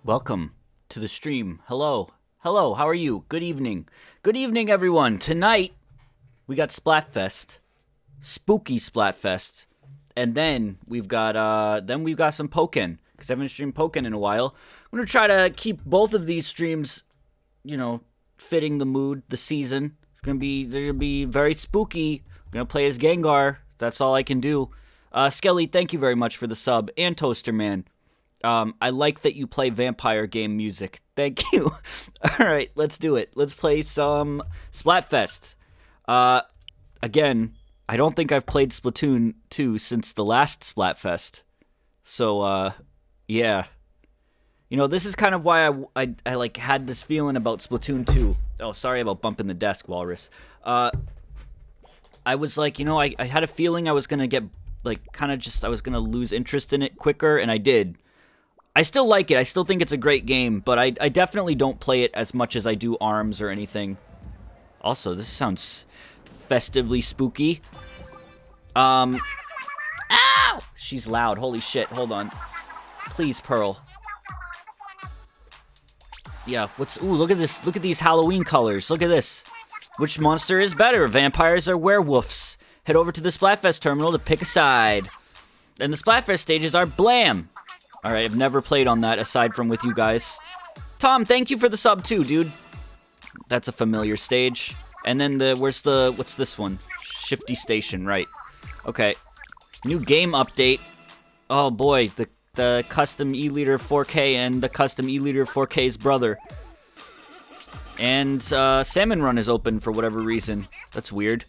Welcome to the stream. Hello. Hello, how are you? Good evening. Good evening, everyone. Tonight, we got Splatfest. Spooky Splatfest. And then we've got some Pokken. Because I haven't streamed Pokken in a while. I'm going to try to keep both of these streams, you know, fitting the mood, the season. They're going to be very spooky. I'm going to play as Gengar. That's all I can do. Skelly, thank you very much for the sub. And Toaster Man. I like that you play vampire game music. Thank you. Alright, let's do it. Let's play some Splatfest. Again, I don't think I've played Splatoon 2 since the last Splatfest. So, yeah. You know, this is kind of why I like, had this feeling about Splatoon 2. Oh, sorry about bumping the desk, Walrus. I was like, you know, I had a feeling I was gonna get, like, kind of just, I was gonna lose interest in it quicker, and I did. I still like it. I still think it's a great game, but I definitely don't play it as much as I do ARMS or anything. Also, this sounds festively spooky. Ow! She's loud. Holy shit. Hold on. Please, Pearl. Yeah, ooh, look at this. Look at these Halloween colors. Look at this. Which monster is better, vampires or werewolves? Head over to the Splatfest terminal to pick a side. And the Splatfest stages are blam. Alright, I've never played on that aside from with you guys. Tom, thank you for the sub too, dude. That's a familiar stage. And then what's this one? Shifty Station, right. Okay. New game update. Oh boy, the custom E-liter 4K and the custom E-liter 4K's brother. And Salmon Run is open for whatever reason. That's weird.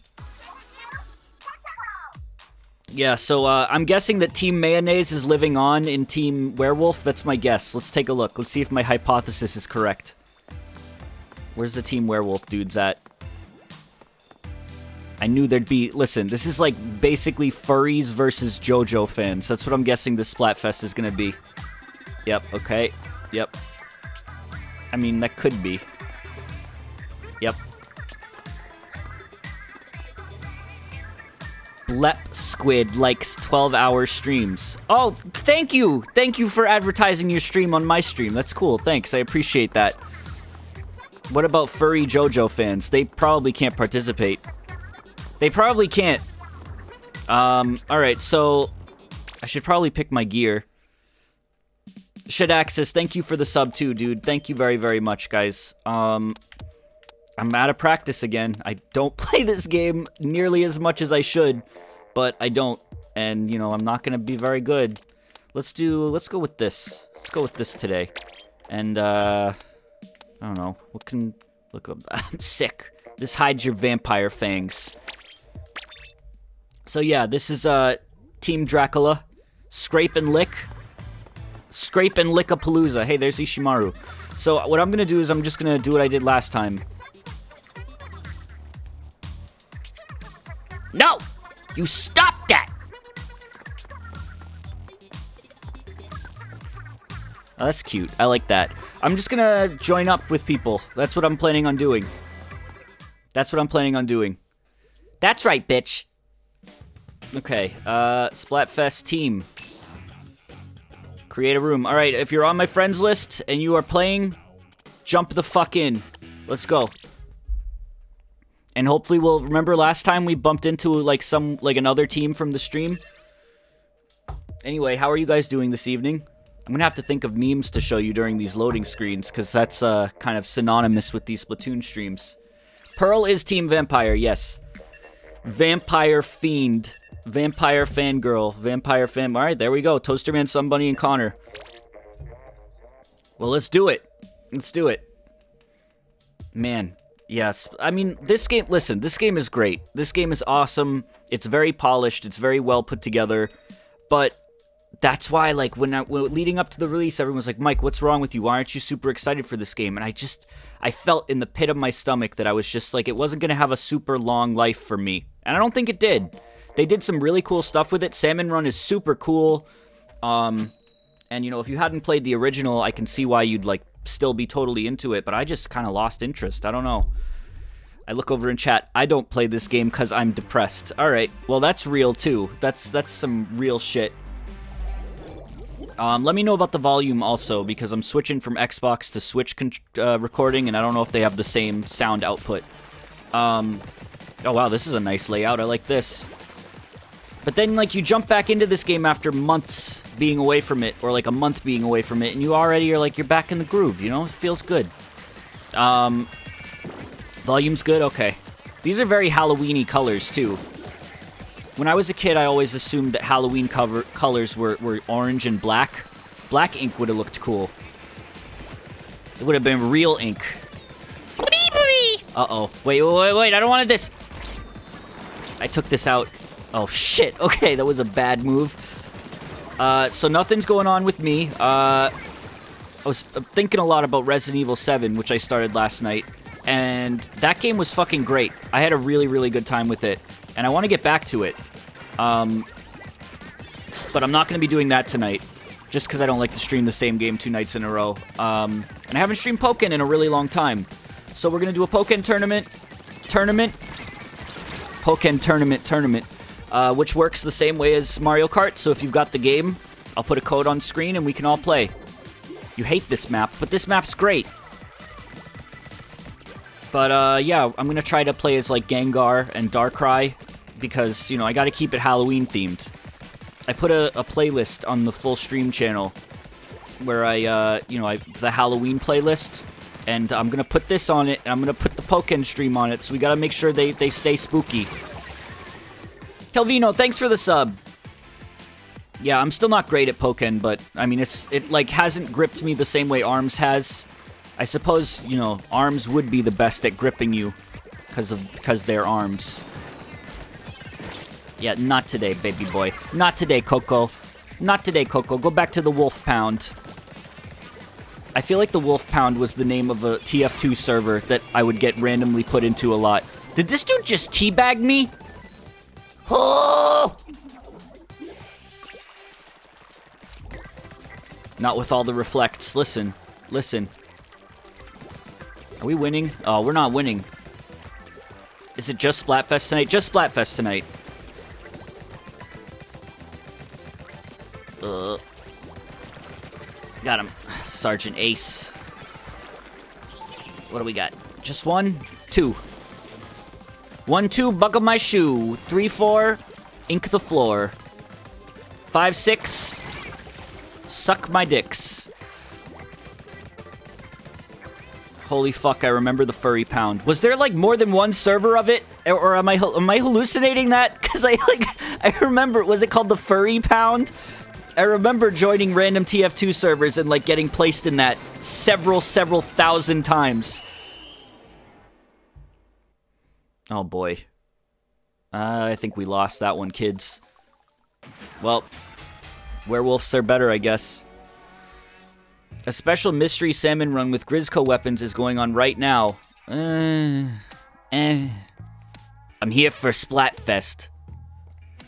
Yeah, so I'm guessing that Team Mayonnaise is living on in Team Werewolf. That's my guess. Let's take a look. Let's see if my hypothesis is correct. Where's the Team Werewolf dudes at? I knew there'd be... Listen, this is like basically furries versus JoJo fans. That's what I'm guessing this Splatfest is going to be. Yep, okay. Yep. I mean, that could be. Yep. Blep Squid likes 12-hour streams. Oh, thank you! Thank you for advertising your stream on my stream. That's cool, thanks. I appreciate that. What about furry JoJo fans? They probably can't participate. They probably can't. Alright, so... I should probably pick my gear. Shadaxis, thank you for the sub too, dude. Thank you very, very much, guys. I'm out of practice again. I don't play this game nearly as much as I should, but I don't. And, you know, I'm not going to be very good. Let's go with this. Let's go with this today. And, I don't know. What can... Look, I'm sick. This hides your vampire fangs. So, yeah, this is, Team Dracula. Scrape and Lick. Scrape and Lick-a-palooza. Hey, there's Ishimaru. So, what I'm going to do is I'm just going to do what I did last time. No! You stop that! Oh, that's cute. I like that. I'm just gonna join up with people. That's what I'm planning on doing. That's what I'm planning on doing. That's right, bitch! Okay, Splatfest team. Create a room. Alright, if you're on my friends list and you are playing, jump the fuck in. Let's go. And hopefully we'll... Remember last time we bumped into, like, another team from the stream? Anyway, how are you guys doing this evening? I'm gonna have to think of memes to show you during these loading screens, because that's, kind of synonymous with these Splatoon streams. Pearl is Team Vampire, yes. Vampire Fiend. Vampire Fangirl. Vampire Fan... Alright, there we go. Toasterman, Sunbunny, and Connor. Well, let's do it. Let's do it. Man... Yes, I mean, this game, listen, this game is great. This game is awesome. It's very polished. It's very well put together. But that's why, like, when leading up to the release, everyone was like, Mike, what's wrong with you? Why aren't you super excited for this game? And I felt in the pit of my stomach that I was just like, it wasn't going to have a super long life for me. And I don't think it did. They did some really cool stuff with it. Salmon Run is super cool. And, you know, if you hadn't played the original, I can see why you'd, like, still be totally into it, but I just kind of lost interest. I don't know. I look over in chat. I don't play this game because I'm depressed. Alright, well that's real too. That's some real shit. Let me know about the volume also, because I'm switching from Xbox to Switch recording, and I don't know if they have the same sound output. Oh wow, this is a nice layout. I like this. But then, like, you jump back into this game after months being away from it, or like a month being away from it, and you already are like, you're back in the groove, you know? It feels good. Volume's good? Okay. These are very Halloween-y colors, too. When I was a kid, I always assumed that Halloween colors were orange and black. Black ink would have looked cool. It would have been real ink. Uh-oh. Wait, I don't want this. I took this out. Oh, shit. Okay, that was a bad move. So nothing's going on with me. I was thinking a lot about Resident Evil 7, which I started last night. And that game was fucking great. I had a really, really good time with it. And I want to get back to it. But I'm not going to be doing that tonight. Just because I don't like to stream the same game 2 nights in a row. And I haven't streamed Pokken in a really long time. So we're going to do a Pokken tournament. Pokken tournament. Which works the same way as Mario Kart. So if you've got the game, I'll put a code on screen and we can all play. You hate this map, but this map's great. But, yeah, I'm gonna try to play as, like, Gengar and Darkrai, because, you know, I gotta keep it Halloween-themed. I put a playlist on the full stream channel, where the Halloween playlist, and I'm gonna put this on it, and I'm gonna put the Pokken stream on it, so we gotta make sure they stay spooky. Kelvino, thanks for the sub! Yeah, I'm still not great at Pokken, but, I mean, it like, hasn't gripped me the same way ARMS has. I suppose, you know, ARMS would be the best at gripping you, because they're ARMS. Yeah, not today, baby boy. Not today, Coco. Not today, Coco. Go back to the Wolf Pound. I feel like the Wolf Pound was the name of a TF2 server that I would get randomly put into a lot. Did this dude just teabag me? Oh! Not with all the reflects. Listen. Are we winning? Oh, we're not winning. Is it just Splatfest tonight? Just Splatfest tonight. Got him. Sergeant Ace. What do we got? Just 1, 2. 1, 2, buckle my shoe. 3, 4, ink the floor. 5, 6, suck my dicks. Holy fuck, I remember the Furry Pound. Was there, like, more than one server of it? Or am I hallucinating that? Because I remember, was it called the Furry Pound? I remember joining random TF2 servers and, like, getting placed in that several thousand times. Oh, boy. I think we lost that one, kids. Well, werewolves are better, I guess. A special mystery salmon run with Grizzco weapons is going on right now. I'm here for Splatfest.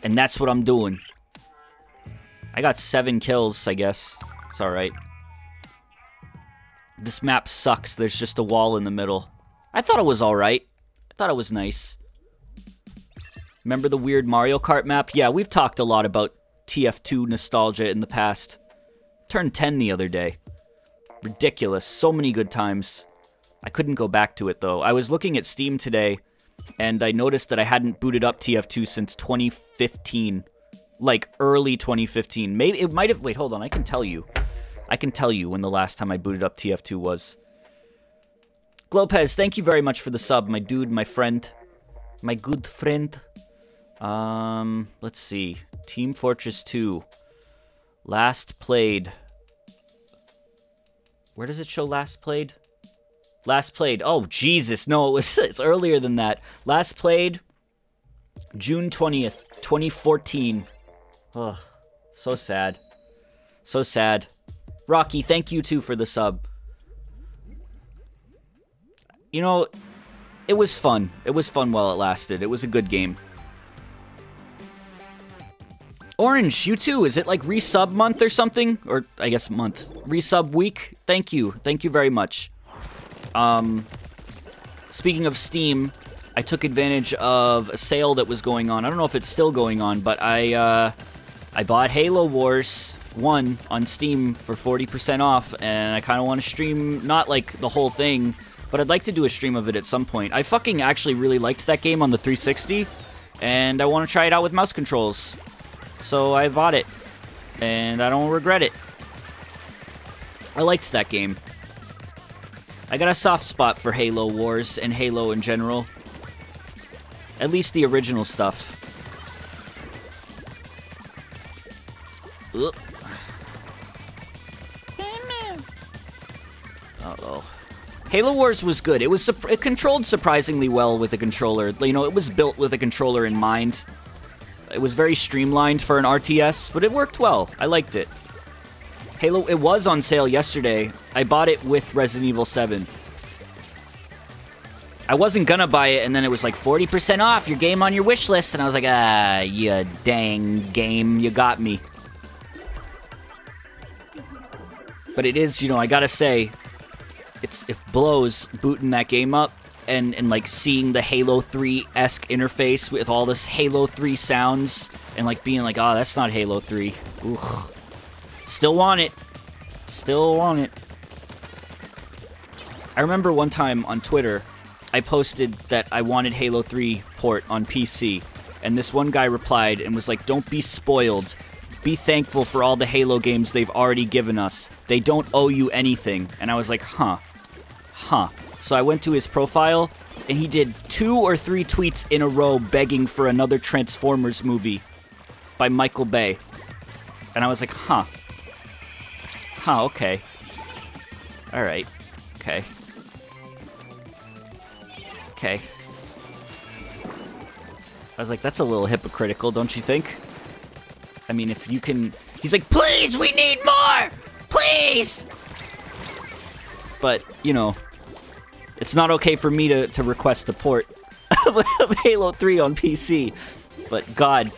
And that's what I'm doing. I got 7 kills, I guess. It's alright. This map sucks. There's just a wall in the middle. I thought it was alright. I thought it was nice. Remember the weird Mario Kart map? Yeah, we've talked a lot about TF2 nostalgia in the past. Turned 10 the other day. Ridiculous. So many good times. I couldn't go back to it, though. I was looking at Steam today, and I noticed that I hadn't booted up TF2 since 2015. Like, early 2015. Maybe it might have... Wait, hold on. I can tell you. I can tell you when the last time I booted up TF2 was. Glopez, thank you very much for the sub, my dude, my friend. My good friend. Let's see. Team Fortress 2. Last played... Where does it show last played? Last played. Oh, Jesus. No, it's earlier than that. Last played June 20th, 2014. Ugh. So sad. So sad. Rocky, thank you too for the sub. You know, it was fun. It was fun while it lasted. It was a good game. Orange, you too. Is it like resub month or something? Or, I guess month. Resub week? Thank you. Thank you very much. Speaking of Steam, I took advantage of a sale that was going on. I don't know if it's still going on, but I bought Halo Wars 1 on Steam for 40% off, and I kind of want to stream, not like the whole thing, but I'd like to do a stream of it at some point. I fucking actually really liked that game on the 360, and I want to try it out with mouse controls. So I bought it, and I don't regret it. I liked that game. I got a soft spot for Halo Wars and Halo in general. At least the original stuff. Ugh. Uh-oh. Halo Wars was good. It controlled surprisingly well with a controller. You know, it was built with a controller in mind. It was very streamlined for an RTS, but it worked well. I liked it. Halo, it was on sale yesterday. I bought it with Resident Evil 7. I wasn't gonna buy it, and then it was like 40% off, your game on your wish list, and I was like, ah, you dang game, you got me. But it is, you know, I gotta say, it blows booting that game up and like seeing the Halo 3-esque interface with all this Halo 3 sounds and like being like, oh, that's not Halo 3. Ugh. Still want it. Still want it. I remember one time on Twitter, I posted that I wanted Halo 3 port on PC, and this one guy replied and was like, don't be spoiled. Be thankful for all the Halo games they've already given us. They don't owe you anything. And I was like, huh. So I went to his profile, and he did 2 or 3 tweets in a row begging for another Transformers movie by Michael Bay. And I was like, huh, okay. Alright. Okay. I was like, that's a little hypocritical, don't you think? I mean, if you can... He's like, please, we need more! Please! But, you know, it's not okay for me to request a port of Halo 3 on PC. But, God.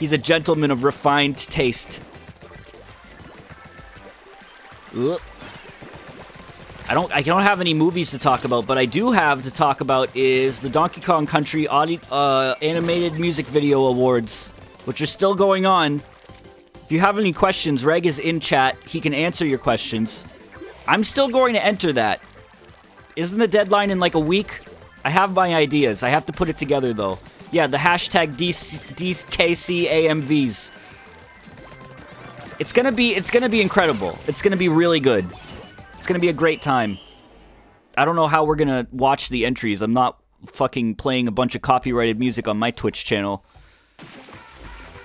He's a gentleman of refined taste. Ugh. I don't have any movies to talk about, but I do have to talk about is the Donkey Kong Country Animated Music Video Awards, which are still going on. If you have any questions, Reg is in chat. He can answer your questions. I'm still going to enter that. Isn't the deadline in like a week? I have my ideas. I have to put it together, though. Yeah, the hashtag DKCAMVs. It's gonna be incredible. It's gonna be really good. It's gonna be a great time. I don't know how we're gonna watch the entries. I'm not fucking playing a bunch of copyrighted music on my Twitch channel.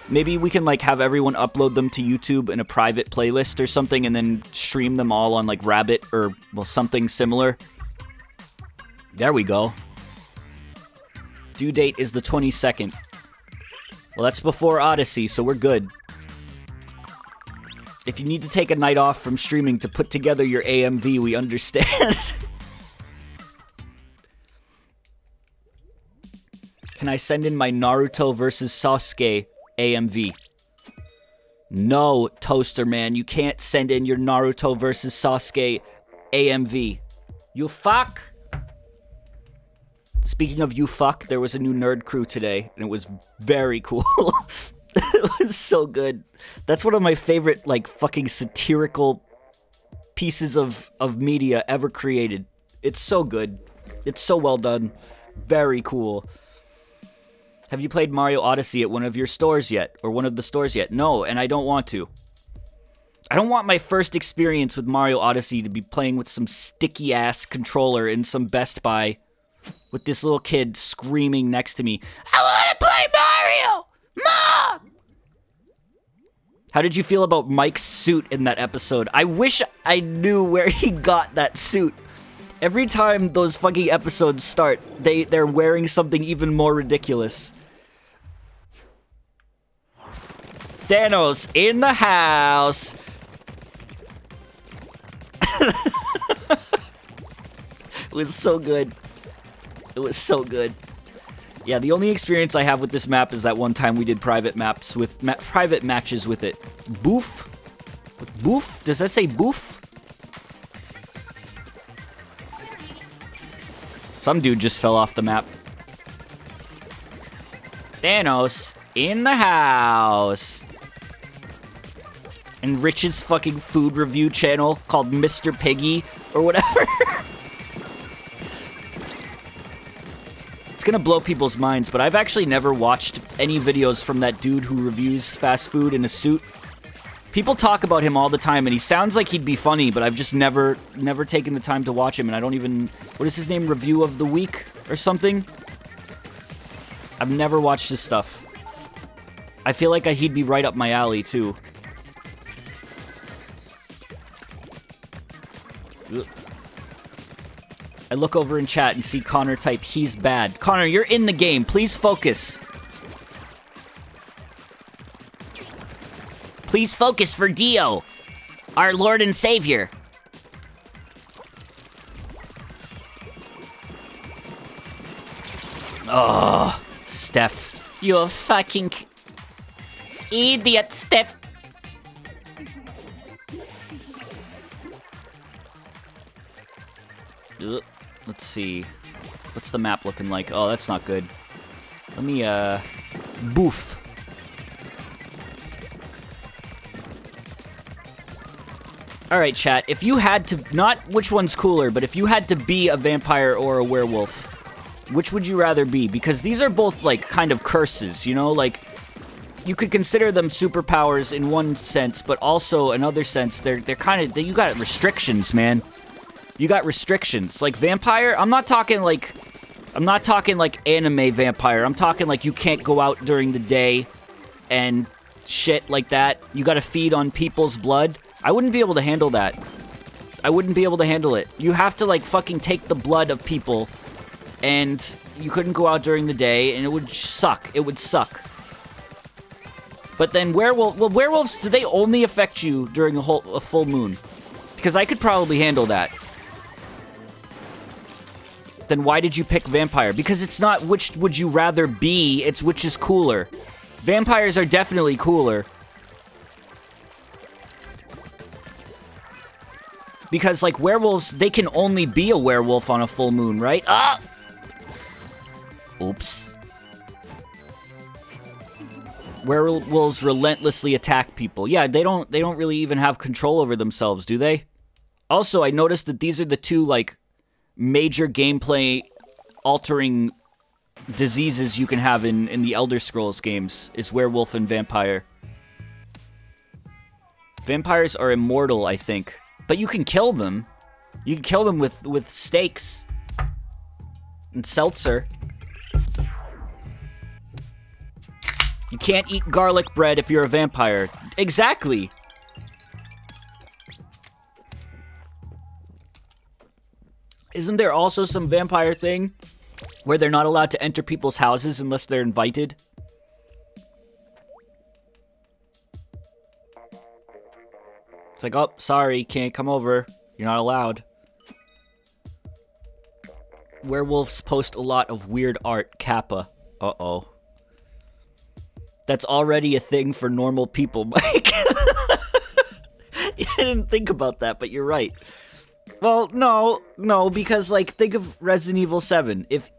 Maybe we can like have everyone upload them to YouTube in a private playlist or something and then stream them all on like Rabbit or well something similar. There we go. Due date is the 22nd. Well, that's before Odyssey, so we're good. If you need to take a night off from streaming to put together your AMV, we understand. Can I send in my Naruto versus Sasuke AMV? No, Toaster Man, you can't send in your Naruto versus Sasuke AMV. You fuck! Speaking of you fuck, there was a new Nerd Crew today, and it was very cool. It was so good. That's one of my favorite, like, fucking satirical pieces of media ever created. It's so good. It's so well done. Very cool. Have you played Mario Odyssey at one of your stores yet? Or one of the stores yet? No, and I don't want to. I don't want my first experience with Mario Odyssey to be playing with some sticky-ass controller in some Best Buy with this little kid screaming next to me, I want to play Mario! Mom! How did you feel about Mike's suit in that episode? I wish I knew where he got that suit. Every time those fucking episodes start, they're wearing something even more ridiculous. Thanos in the house! It was so good. It was so good. Yeah, the only experience I have with this map is that one time we did private matches with it. Boof? Boof? Does that say boof? Some dude just fell off the map. Thanos in the house. and Rich's fucking food review channel called Mr. Piggy or whatever. It's gonna blow people's minds, but I've actually never watched any videos from that dude who reviews fast food in a suit. People talk about him all the time, and he sounds like he'd be funny, but I've just never taken the time to watch him, and I don't even... What is his name? Review of the Week or something? I've never watched his stuff. I feel like he'd be right up my alley, too. I look over in chat and see Connor type, "He's bad." Connor, you're in the game. Please focus. Please focus for Dio, our Lord and Savior. Oh, Steph. You a fucking idiot, Steph. Let's see. What's the map looking like? Oh, that's not good. Let me, boof. Alright, chat. If you had to... Not which one's cooler, but if you had to be a vampire or a werewolf, which would you rather be? Because these are both, like, kind of curses, you know? Like, you could consider them superpowers in one sense, but also another sense, they're kind of... You got restrictions, man. You got restrictions. Like, vampire, I'm not talking like anime vampire. I'm talking like you can't go out during the day and shit like that. You gotta feed on people's blood. I wouldn't be able to handle that. I wouldn't be able to handle it. You have to, like, fucking take the blood of people, and you couldn't go out during the day, and it would suck. It would suck. But then werewolves, do they only affect you during a full moon? Because I could probably handle that. Then why did you pick vampire? Because it's not which would you rather be, it's which is cooler. Vampires are definitely cooler. Because, like, werewolves, they can only be a werewolf on a full moon, right? Ah! Oops. Werewolves relentlessly attack people. Yeah, they don't really even have control over themselves, do they? Also, I noticed that these are the two, like, major gameplay altering diseases you can have in the Elder Scrolls games, is werewolf and vampire. Vampires are immortal, I think. But you can kill them. You can kill them with stakes. And seltzer. You can't eat garlic bread if you're a vampire. Exactly! Isn't there also some vampire thing where they're not allowed to enter people's houses unless they're invited? It's like, oh, sorry, can't come over. You're not allowed. Werewolves post a lot of weird art, Kappa. Uh-oh. That's already a thing for normal people, Mike. I didn't think about that, but you're right. Well, no, because, like, think of Resident Evil 7. If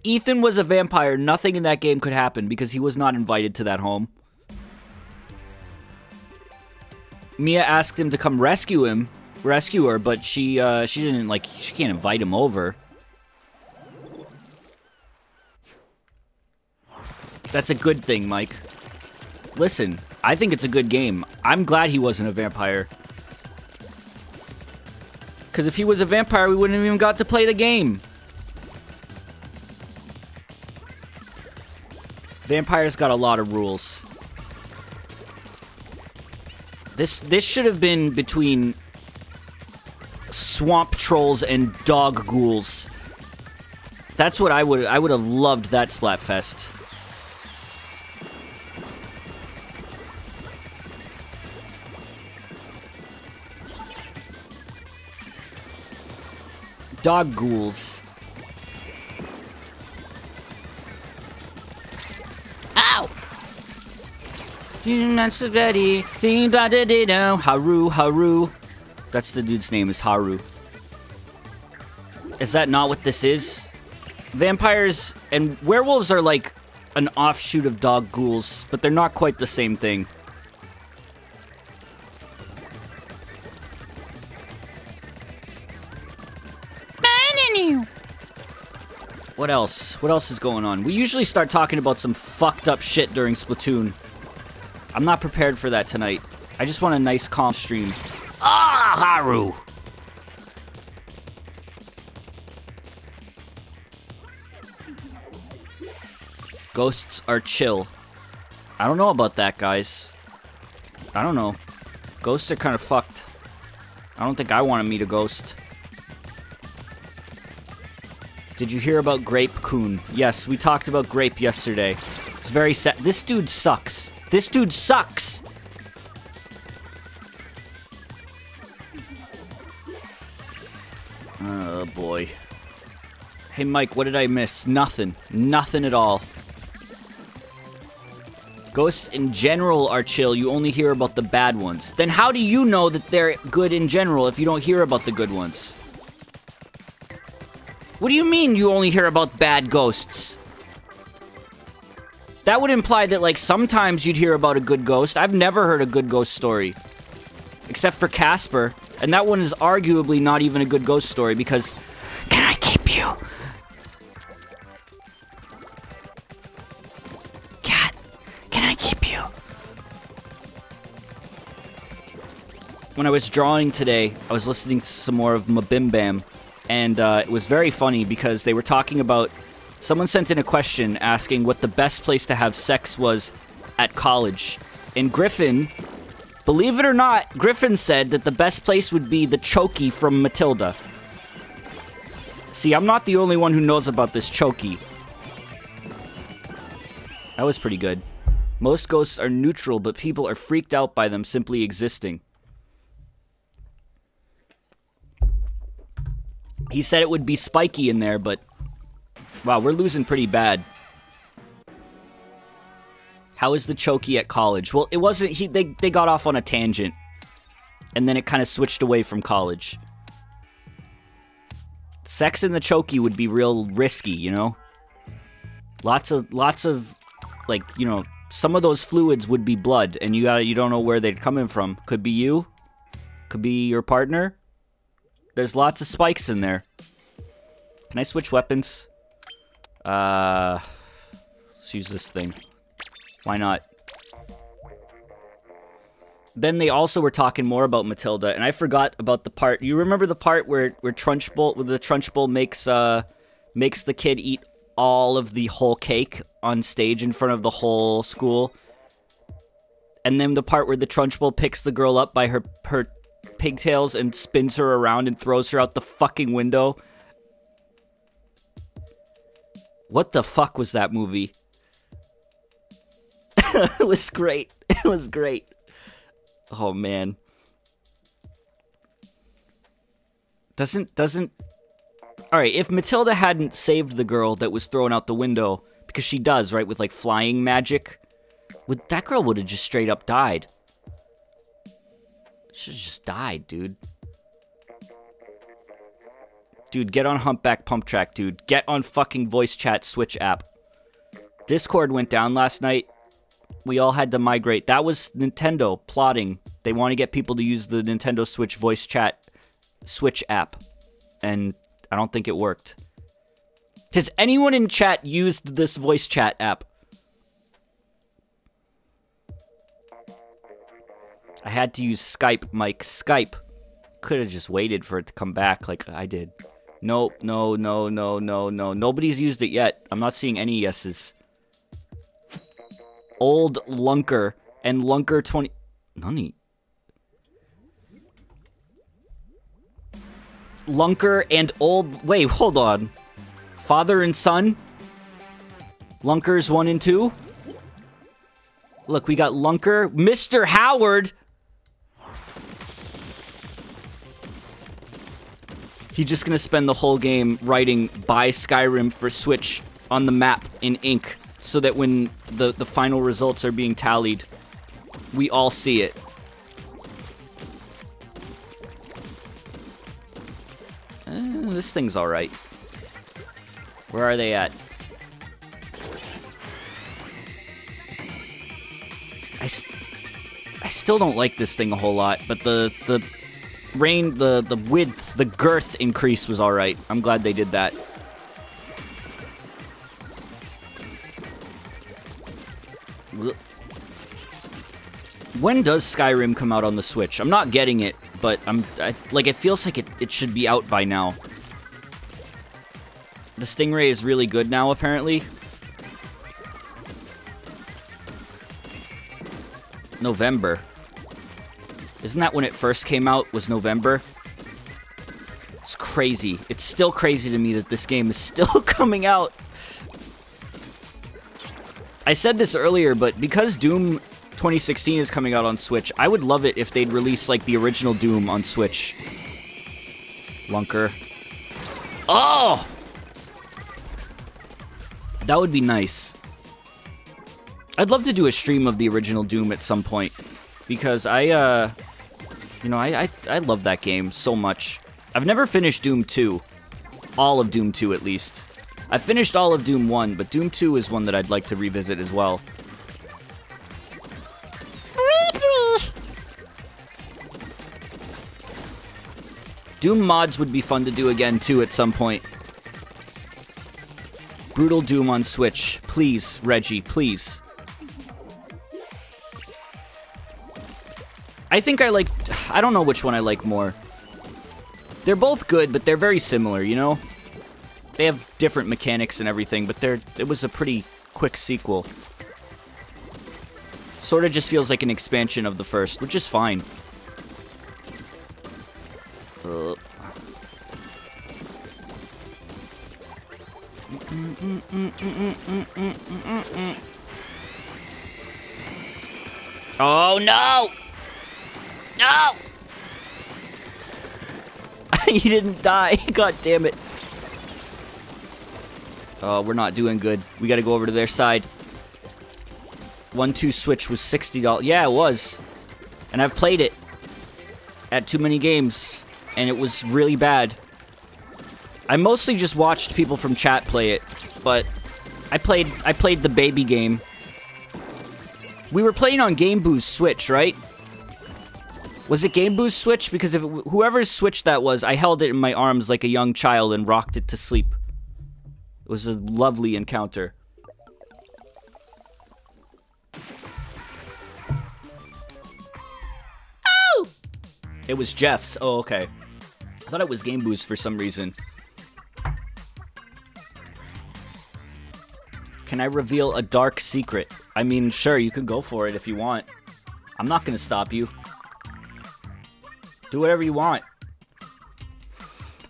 Ethan was a vampire, nothing in that game could happen because he was not invited to that home. Mia asked him to come rescue her, but she didn't, like, she can't invite him over. That's a good thing, Mike. Listen, I think it's a good game. I'm glad he wasn't a vampire. Because if he was a vampire, we wouldn't have even got to play the game. Vampires got a lot of rules. This should have been between swamp trolls and dog ghouls. That's what I would have loved that Splatfest. Dog ghouls. Ow! Haru. That's the dude's name, is Haru. Is that not what this is? Vampires and werewolves are like an offshoot of dog ghouls, but they're not quite the same thing. What else? What else is going on? We usually start talking about some fucked up shit during Splatoon. I'm not prepared for that tonight. I just want a nice, calm stream. Ah, Haru! Ghosts are chill. I don't know about that, guys. I don't know. Ghosts are kind of fucked. I don't think I want to meet a ghost. Did you hear about Grape Coon? Yes, we talked about Grape yesterday. It's very sad. This dude sucks. This dude sucks! Oh, boy. Hey, Mike, what did I miss? Nothing. Nothing at all. Ghosts in general are chill. You only hear about the bad ones. Then how do you know that they're good in general if you don't hear about the good ones? What do you mean you only hear about bad ghosts? That would imply that, like, sometimes you'd hear about a good ghost. I've never heard a good ghost story. Except for Casper. And that one is arguably not even a good ghost story because... Can I keep you? Cat, can I keep you? When I was drawing today, I was listening to some more of Mabim Bam. And it was very funny because they were talking about... Someone sent in a question asking what the best place to have sex was at college. And Griffin, believe it or not, Griffin said that the best place would be the Chokey from Matilda. See, I'm not the only one who knows about this Chokey. That was pretty good. Most ghosts are neutral, but people are freaked out by them simply existing. He said it would be spiky in there, but... Wow, we're losing pretty bad. How is the Chokey at college? Well, it wasn't... They got off on a tangent. And then it kind of switched away from college. Sex in the Chokey would be real risky, you know? Lots of... Like, you know... Some of those fluids would be blood. And you don't know where they're coming from. Could be you. Could be your partner. There's lots of spikes in there. Can I switch weapons? Let's use this thing. Why not? Then they also were talking more about Matilda, and I forgot about the part. You remember the part where the Trunchbull makes the kid eat all of the whole cake on stage in front of the whole school? And then the part where the Trunchbull picks the girl up by her pigtails and spins her around and throws her out the fucking window. What the fuck was that movie? It was great. It was great. Oh, man. Doesn't... Alright, if Matilda hadn't saved the girl that was thrown out the window, because she does, right, with, like, flying magic, that girl would have just straight up died. Should've just died, dude. Dude, get on Humpback Pump Track, dude. Get on fucking voice chat Switch app. Discord went down last night. We all had to migrate. That was Nintendo plotting. They want to get people to use the Nintendo Switch voice chat Switch app. And I don't think it worked. Has anyone in chat used this voice chat app? I had to use Skype, Mike. Skype. Could have just waited for it to come back like I did. Nope, no. Nobody's used it yet. I'm not seeing any yeses. Old Lunker and Lunker 20... Nani? Lunker and old... Wait, hold on. Father and son? Lunkers 1 and 2? Look, we got Lunker. Mr. Howard! He's just gonna spend the whole game writing "Buy Skyrim for Switch" on the map in ink, so that when the final results are being tallied, we all see it. This thing's alright. Where are they at? I still don't like this thing a whole lot, but the width, the girth increase was alright. I'm glad they did that. When does Skyrim come out on the Switch? I'm not getting it, but like, it feels like it should be out by now. The Stingray is really good now, apparently. November. Isn't that when it first came out, was November? It's crazy. It's still crazy to me that this game is still coming out. I said this earlier, but because Doom 2016 is coming out on Switch, I would love it if they'd release, like, the original Doom on Switch. Lunker. Oh! That would be nice. I'd love to do a stream of the original Doom at some point, because I love that game so much. I've never finished Doom 2. All of Doom 2, at least. I finished all of Doom 1, but Doom 2 is one that I'd like to revisit as well. Doom mods would be fun to do again, too, at some point. Brutal Doom on Switch. Please, Reggie, please. I think I don't know which one I like more. They're both good, but they're very similar, you know? They have different mechanics and everything, but it was a pretty quick sequel. Sort of just feels like an expansion of the first, which is fine. Oh, no! No! He didn't die. God damn it. Oh, we're not doing good. We gotta go over to their side. 1-2 Switch was $60. Yeah, it was. And I've played it at too many games, and it was really bad. I mostly just watched people from chat play it, but I played the baby game. We were playing on Game Boo's Switch, right? Was it Game Boo's Switch? Because if whoever's Switch that was, I held it in my arms like a young child and rocked it to sleep. It was a lovely encounter. Oh! It was Jeff's. Oh, okay. I thought it was Game Boo's for some reason. Can I reveal a dark secret? I mean, sure, you can go for it if you want. I'm not gonna stop you. Do whatever you want.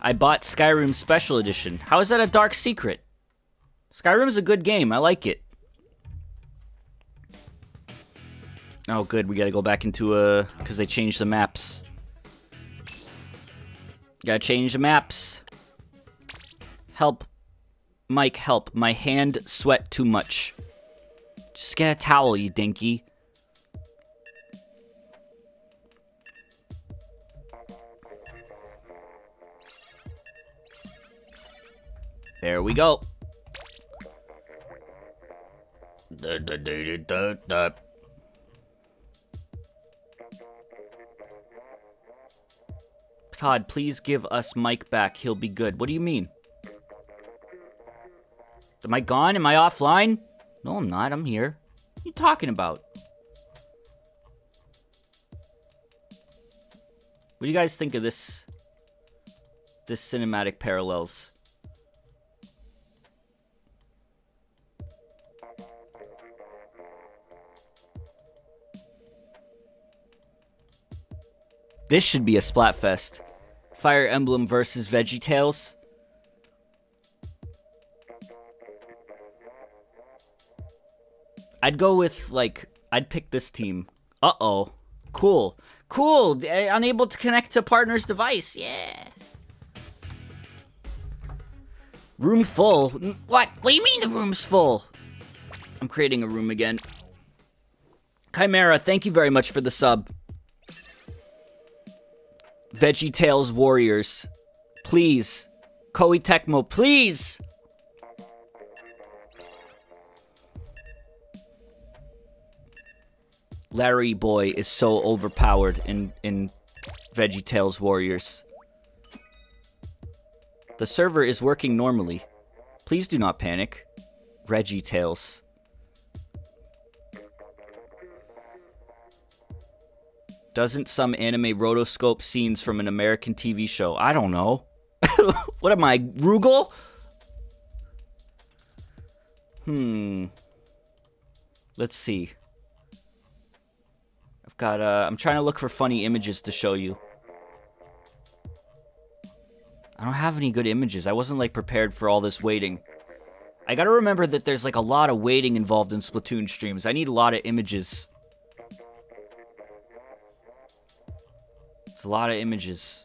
I bought Skyrim Special Edition. How is that a dark secret? Skyrim's a good game. I like it. Oh, good. We gotta go back into because they changed the maps. Gotta change the maps. Help. Mike, help. My hand sweat too much. Just get a towel, you dinky. There we go. Todd, please give us Mike back. He'll be good. What do you mean? Am I gone? Am I offline? No, I'm not. I'm here. What are you talking about? What do you guys think of this cinematic parallels? This should be a Splatfest. Fire Emblem versus VeggieTales. I'd go with, like, I'd pick this team. Uh-oh. Cool. Cool! Unable to connect to partner's device. Yeah. Room full. What? What do you mean the room's full? I'm creating a room again. Chimera, thank you very much for the sub. VeggieTales Warriors. Please. Koei Tecmo, please! Larry Boy is so overpowered in VeggieTales Warriors. The server is working normally. Please do not panic. VeggieTales. Doesn't some anime rotoscope scenes from an American TV show? I don't know. What am I, Rugal? Let's see. I've got, I'm trying to look for funny images to show you. I don't have any good images. I wasn't, like, prepared for all this waiting. I gotta remember that there's, like, a lot of waiting involved in Splatoon streams. I need a lot of images. It's a lot of images.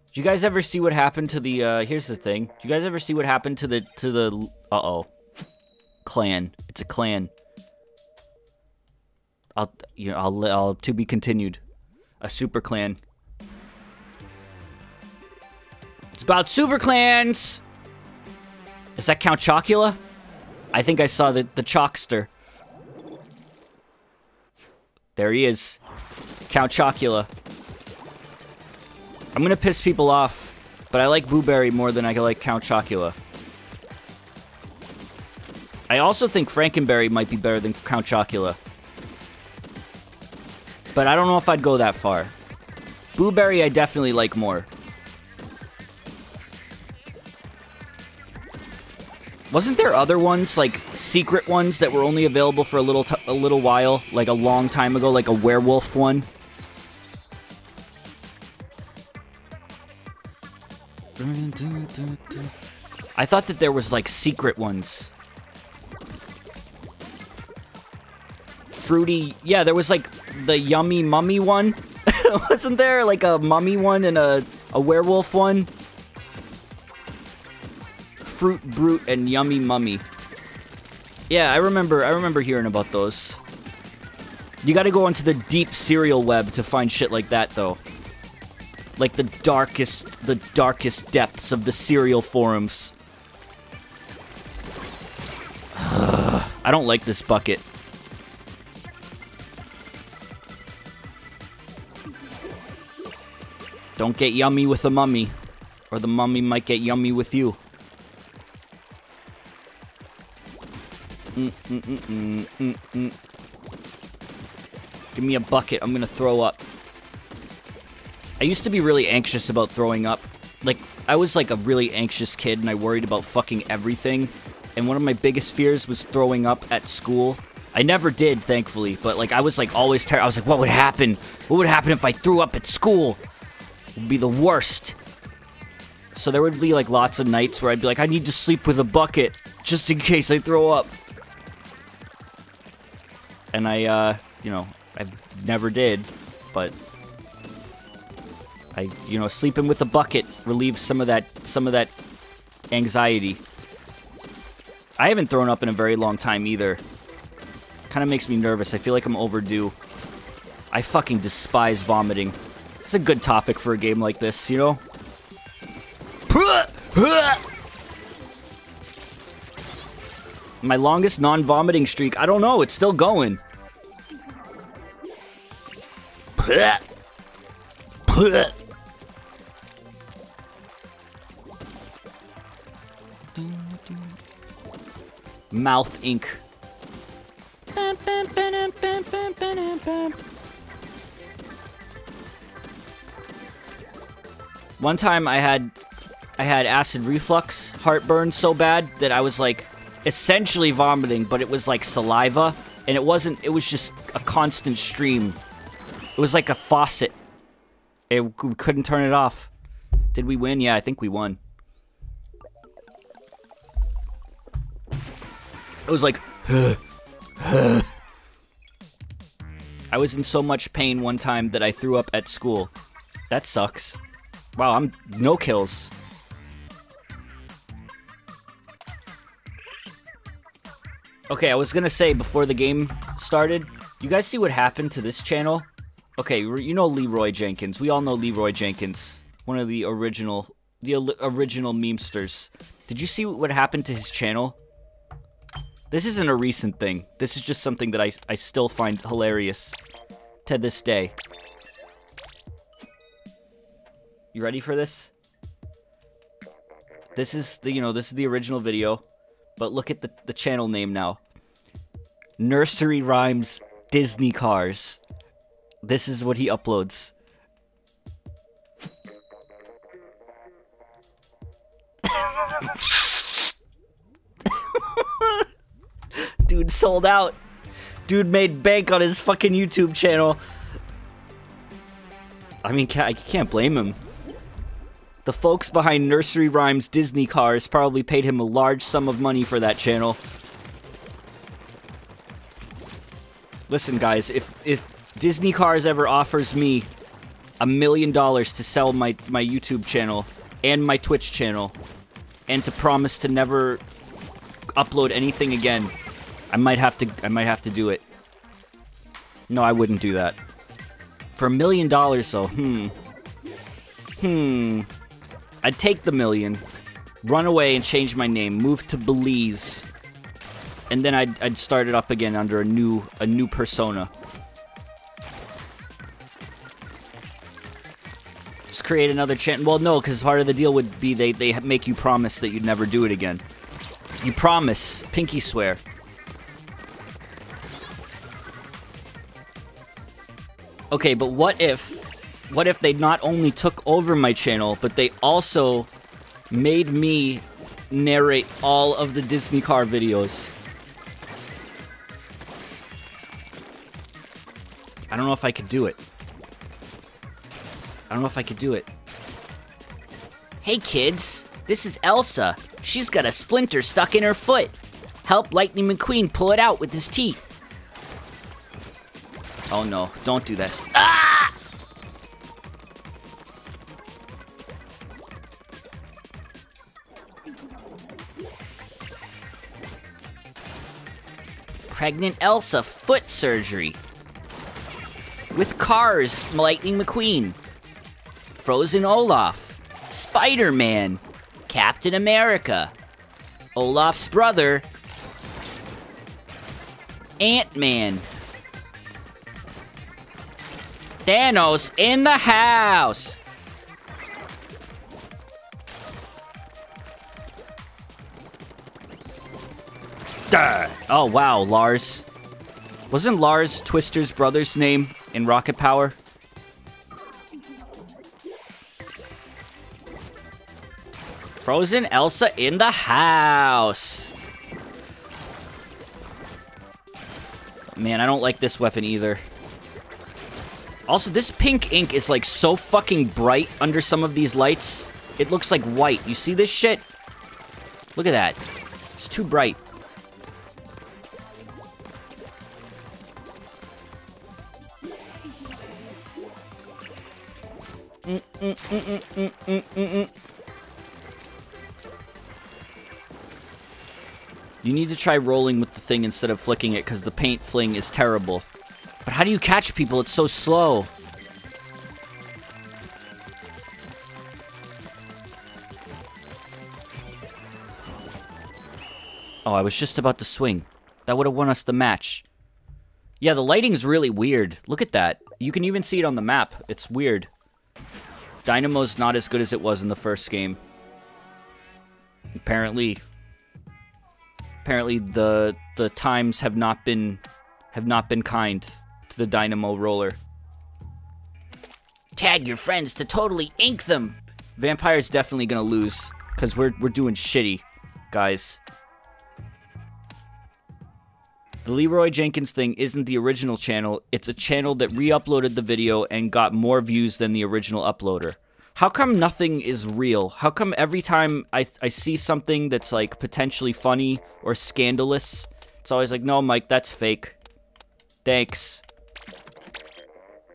Did you guys ever see what happened to the, here's the thing. Did you guys ever see what happened to the, uh-oh. Clan. It's a clan. I'll to be continued. A super clan. It's about super clans! Is that Count Chocula? I think I saw the Chalkster. There he is. Count Chocula. I'm gonna piss people off, but I like Booberry more than I like Count Chocula. I also think Frankenberry might be better than Count Chocula. But I don't know if I'd go that far. Booberry I definitely like more. Wasn't there other ones, like secret ones that were only available for a little while, like a long time ago, like a werewolf one? I thought that there was like secret ones. Fruity, yeah, there was like the yummy mummy one. Wasn't there like a mummy one and a werewolf one? Fruit Brute and Yummy Mummy. Yeah, I remember hearing about those. You gotta go onto the deep cereal web to find shit like that, though. Like the darkest depths of the cereal forums. I don't like this bucket. Don't get yummy with the mummy, or the mummy might get yummy with you. Give me a bucket. I'm gonna throw up. I used to be really anxious about throwing up. Like, I was like a really anxious kid and I worried about fucking everything. And one of my biggest fears was throwing up at school. I never did, thankfully, but like I was like always terrified. I was like, what would happen? What would happen if I threw up at school? It would be the worst. So there would be like lots of nights where I'd be like, I need to sleep with a bucket just in case I throw up. And I, you know, I never did, but I, you know, sleeping with a bucket relieves some of that anxiety. I haven't thrown up in a very long time either. Kind of makes me nervous. I feel like I'm overdue. I fucking despise vomiting. It's a good topic for a game like this, you know? My longest non-vomiting streak, I don't know, it's still going. Mouth ink. One time I had acid reflux, heartburn so bad that I was like essentially vomiting, but it was like saliva, and it was just a constant stream. It was like a faucet. We couldn't turn it off. Did we win? Yeah, I think we won. It was like, I was in so much pain one time that I threw up at school. That sucks. Wow, I'm no kills. Okay, I was gonna say before the game started, you guys see what happened to this channel? Okay, you know Leroy Jenkins. We all know Leroy Jenkins. One of the original memesters. Did you see what happened to his channel? This isn't a recent thing. This is just something that I still find hilarious to this day. You ready for this? This is the original video, but look at the channel name now. Nursery Rhymes Disney Cars. This is what he uploads. Dude sold out. Dude made bank on his fucking YouTube channel. I mean, I can't blame him. The folks behind Nursery Rhymes Disney Cars probably paid him a large sum of money for that channel. Listen, guys, if Disney Cars ever offers me $1 million to sell my YouTube channel and my Twitch channel, and to promise to never upload anything again, I might have to do it. No, I wouldn't do that. For $1 million, though, I'd take the million, run away and change my name, move to Belize, and then I'd start it up again under a new persona. Just create another channel. Well, no, because part of the deal would be they make you promise that you'd never do it again. You promise, pinky swear. Okay, but what if they not only took over my channel, but they also made me narrate all of the Disney car videos? I don't know if I could do it. I don't know if I could do it. Hey kids, this is Elsa. She's got a splinter stuck in her foot. Help Lightning McQueen pull it out with his teeth. Oh no, don't do this. Ah! Pregnant Elsa foot surgery. With cars, Lightning McQueen. Frozen Olaf. Spider-Man. Captain America. Olaf's brother. Ant-Man. Thanos in the house! Duh. Oh, wow, Lars. Wasn't Lars Twister's brother's name in Rocket Power? Frozen Elsa in the house! Man, I don't like this weapon either. Also, this pink ink is, like, so fucking bright under some of these lights. It looks like white. You see this shit? Look at that. It's too bright. You need to try rolling with the thing instead of flicking it, because the paint fling is terrible. But how do you catch people? It's so slow. Oh, I was just about to swing. That would have won us the match. Yeah, the lighting's really weird. Look at that. You can even see it on the map. It's weird. Dynamo's not as good as it was in the first game. Apparently the times have not been kind to the Dynamo roller. Tag your friends to totally ink them. Vampire's definitely gonna lose because we're doing shitty, guys. The Leroy Jenkins thing isn't the original channel. It's a channel that re-uploaded the video and got more views than the original uploader. How come nothing is real? How come every time I see something that's like potentially funny or scandalous, it's always like, no, Mike, that's fake. Thanks.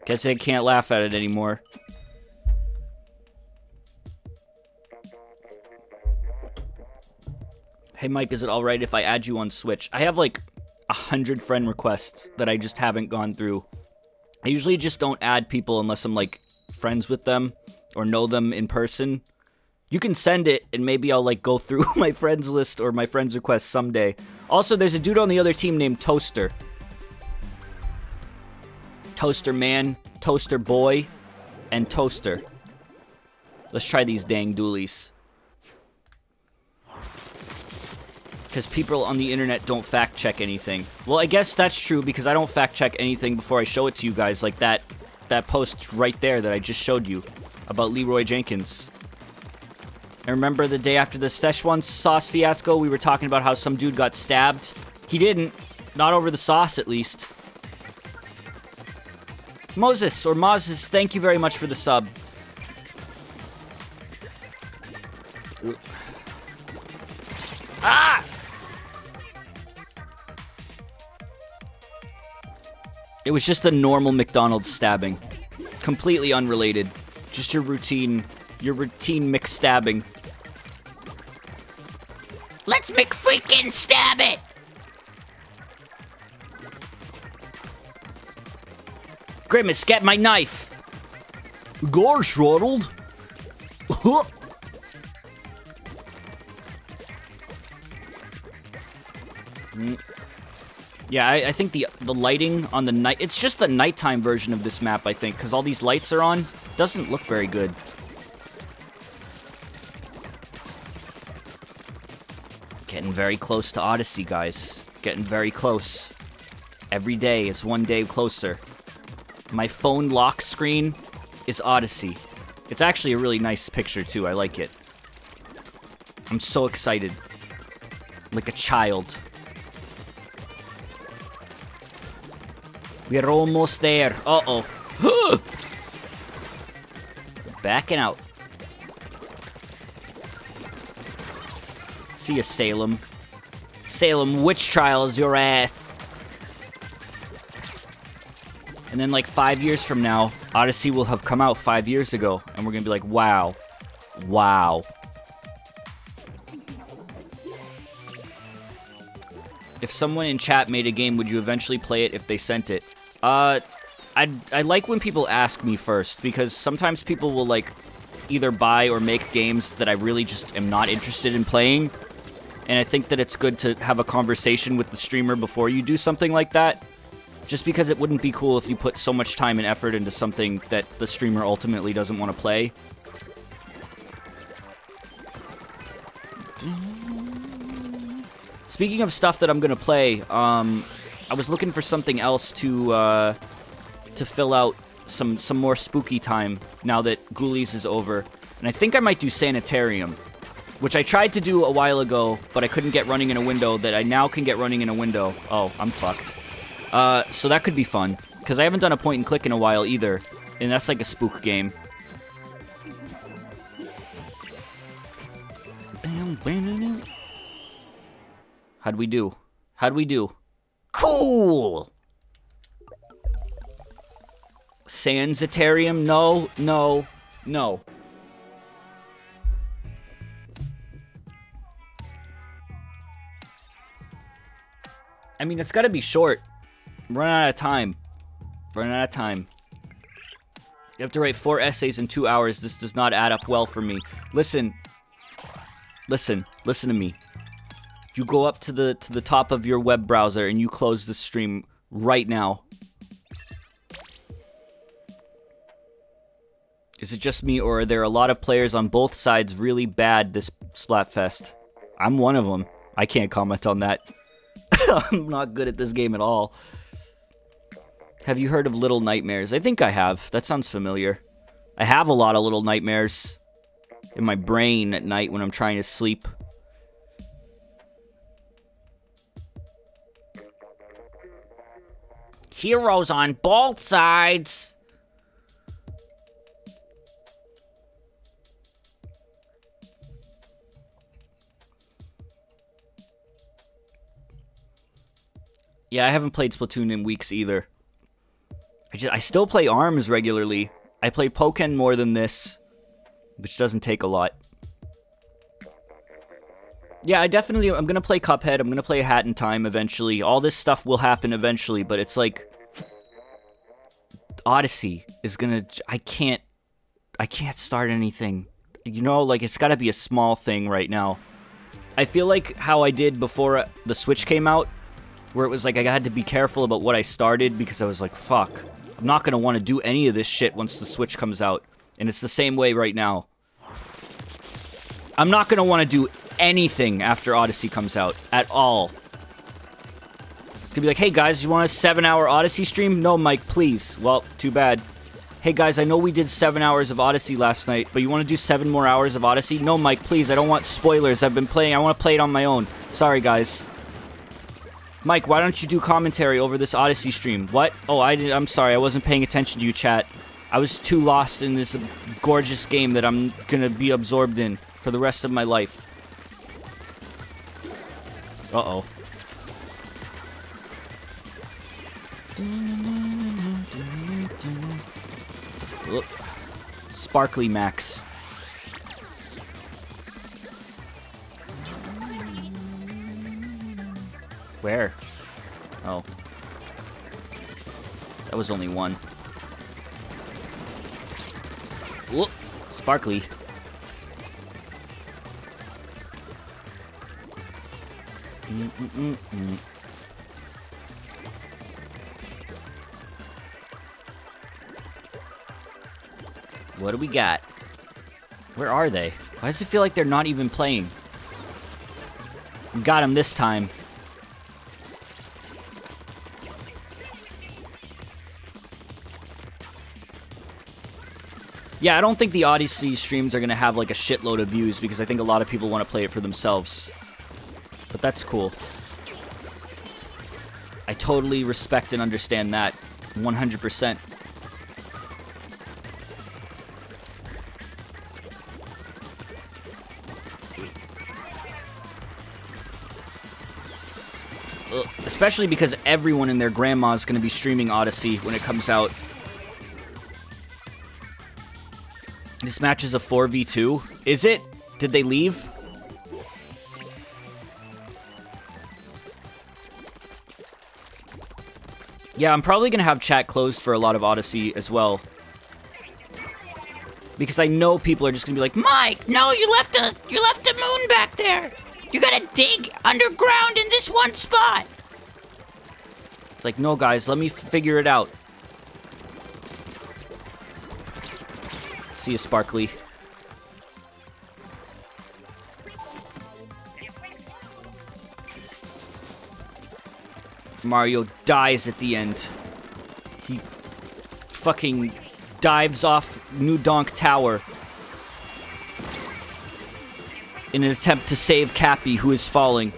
Guess I can't laugh at it anymore. Hey, Mike, is it alright if I add you on Switch? I have like 100 friend requests that I just haven't gone through. I usually just don't add people unless I'm like friends with them or know them in person. You can send it and maybe I'll like go through my friends list or my friends requests someday. Also, there's a dude on the other team named Toaster. Toaster Man, Toaster Boy, and Toaster. Let's try these dang dualies. Because people on the internet don't fact check anything. Well, I guess that's true because I don't fact check anything before I show it to you guys, like that that post right there that I just showed you about Leroy Jenkins. I remember the day after the Szechuan sauce fiasco, we were talking about how some dude got stabbed. He didn't. Not over the sauce, at least. Moses, or Moses, thank you very much for the sub. Ah! It was just a normal McDonald's stabbing. Completely unrelated. Just your routine mixed stabbing. Let's McFreaking stab it! Grimace, get my knife! Gosh, Ronald! Yeah, I think the lighting on the night... It's just the nighttime version of this map, I think, because all these lights are on. Doesn't look very good. Getting very close to Odyssey, guys. Getting very close. Every day is one day closer. My phone lock screen is Odyssey. It's actually a really nice picture, too. I like it. I'm so excited. Like a child. We're almost there. Uh-oh. Backing out. See ya, Salem. Salem witch trials your ass. And then, like, 5 years from now, Odyssey will have come out 5 years ago. And we're gonna be like, wow. Wow. If someone in chat made a game, would you eventually play it if they sent it? I like when people ask me first, because sometimes people will, like, either buy or make games that I really just am not interested in playing. And I think that it's good to have a conversation with the streamer before you do something like that. Just because it wouldn't be cool if you put so much time and effort into something that the streamer ultimately doesn't want to play. Speaking of stuff that I'm gonna play, I was looking for something else to fill out some more spooky time now that Ghoulies is over. And I think I might do Sanitarium, which I tried to do a while ago, but I couldn't get running in a window that I now can get running in a window. Oh, I'm fucked. So that could be fun, because I haven't done a point and click in a while either, and that's like a spook game. How'd we do? How'd we do? Cool! Sanitarium? No, no, no. I mean, it's gotta be short. Run out of time. Run out of time. You have to write 4 essays in 2 hours. This does not add up well for me. Listen. Listen. Listen to me. You go up to the top of your web browser and you close the stream right now. Is it just me, or are there a lot of players on both sides really bad this Splatfest? I'm one of them. I can't comment on that. I'm not good at this game at all. Have you heard of Little Nightmares? I think I have. That sounds familiar. I have a lot of little nightmares in my brain at night when I'm trying to sleep. Heroes on both sides. Yeah, I haven't played Splatoon in weeks either. I still play ARMS regularly. I play Pokken more than this, which doesn't take a lot. Yeah, I'm gonna play Cuphead, I'm gonna play Hat in Time eventually. All this stuff will happen eventually, but it's like... Odyssey is gonna... I can't start anything. You know, like, it's gotta be a small thing right now. I feel like how I did before the Switch came out, where it was like I had to be careful about what I started because I was like, fuck, I'm not gonna want to do any of this shit once the Switch comes out. And it's the same way right now. I'm not gonna want to do anything after Odyssey comes out at all. It's gonna be like, hey guys, you want a 7-hour Odyssey stream? No, Mike, please. Well, too bad. Hey guys, I know we did 7 hours of Odyssey last night, but you want to do 7 more hours of Odyssey? No, Mike, please, I don't want spoilers. I've been playing, I want to play it on my own. Sorry, guys. Mike, why don't you do commentary over this Odyssey stream? What? Oh, I'm sorry, I wasn't paying attention to you, chat. I was too lost in this gorgeous game that I'm gonna be absorbed in for the rest of my life. Uh-oh. Look. Sparkly Max. Where? Oh. That was only one. Whoop. Sparkly. What do we got? Where are they? Why does it feel like they're not even playing? We got him this time. Yeah, I don't think the Odyssey streams are going to have like a shitload of views because I think a lot of people want to play it for themselves. But that's cool. I totally respect and understand that. 100%. Especially because everyone and their grandma is going to be streaming Odyssey when it comes out. This match is a 4v2. Is it? Did they leave? Yeah, I'm probably going to have chat closed for a lot of Odyssey as well. Because I know people are just going to be like, Mike, no, you left a moon back there. You got to dig underground in this one spot. It's like, no, guys, let me figure it out. See you, Sparkly. Mario dies at the end. He fucking dives off New Donk Tower in an attempt to save Cappy, who is falling.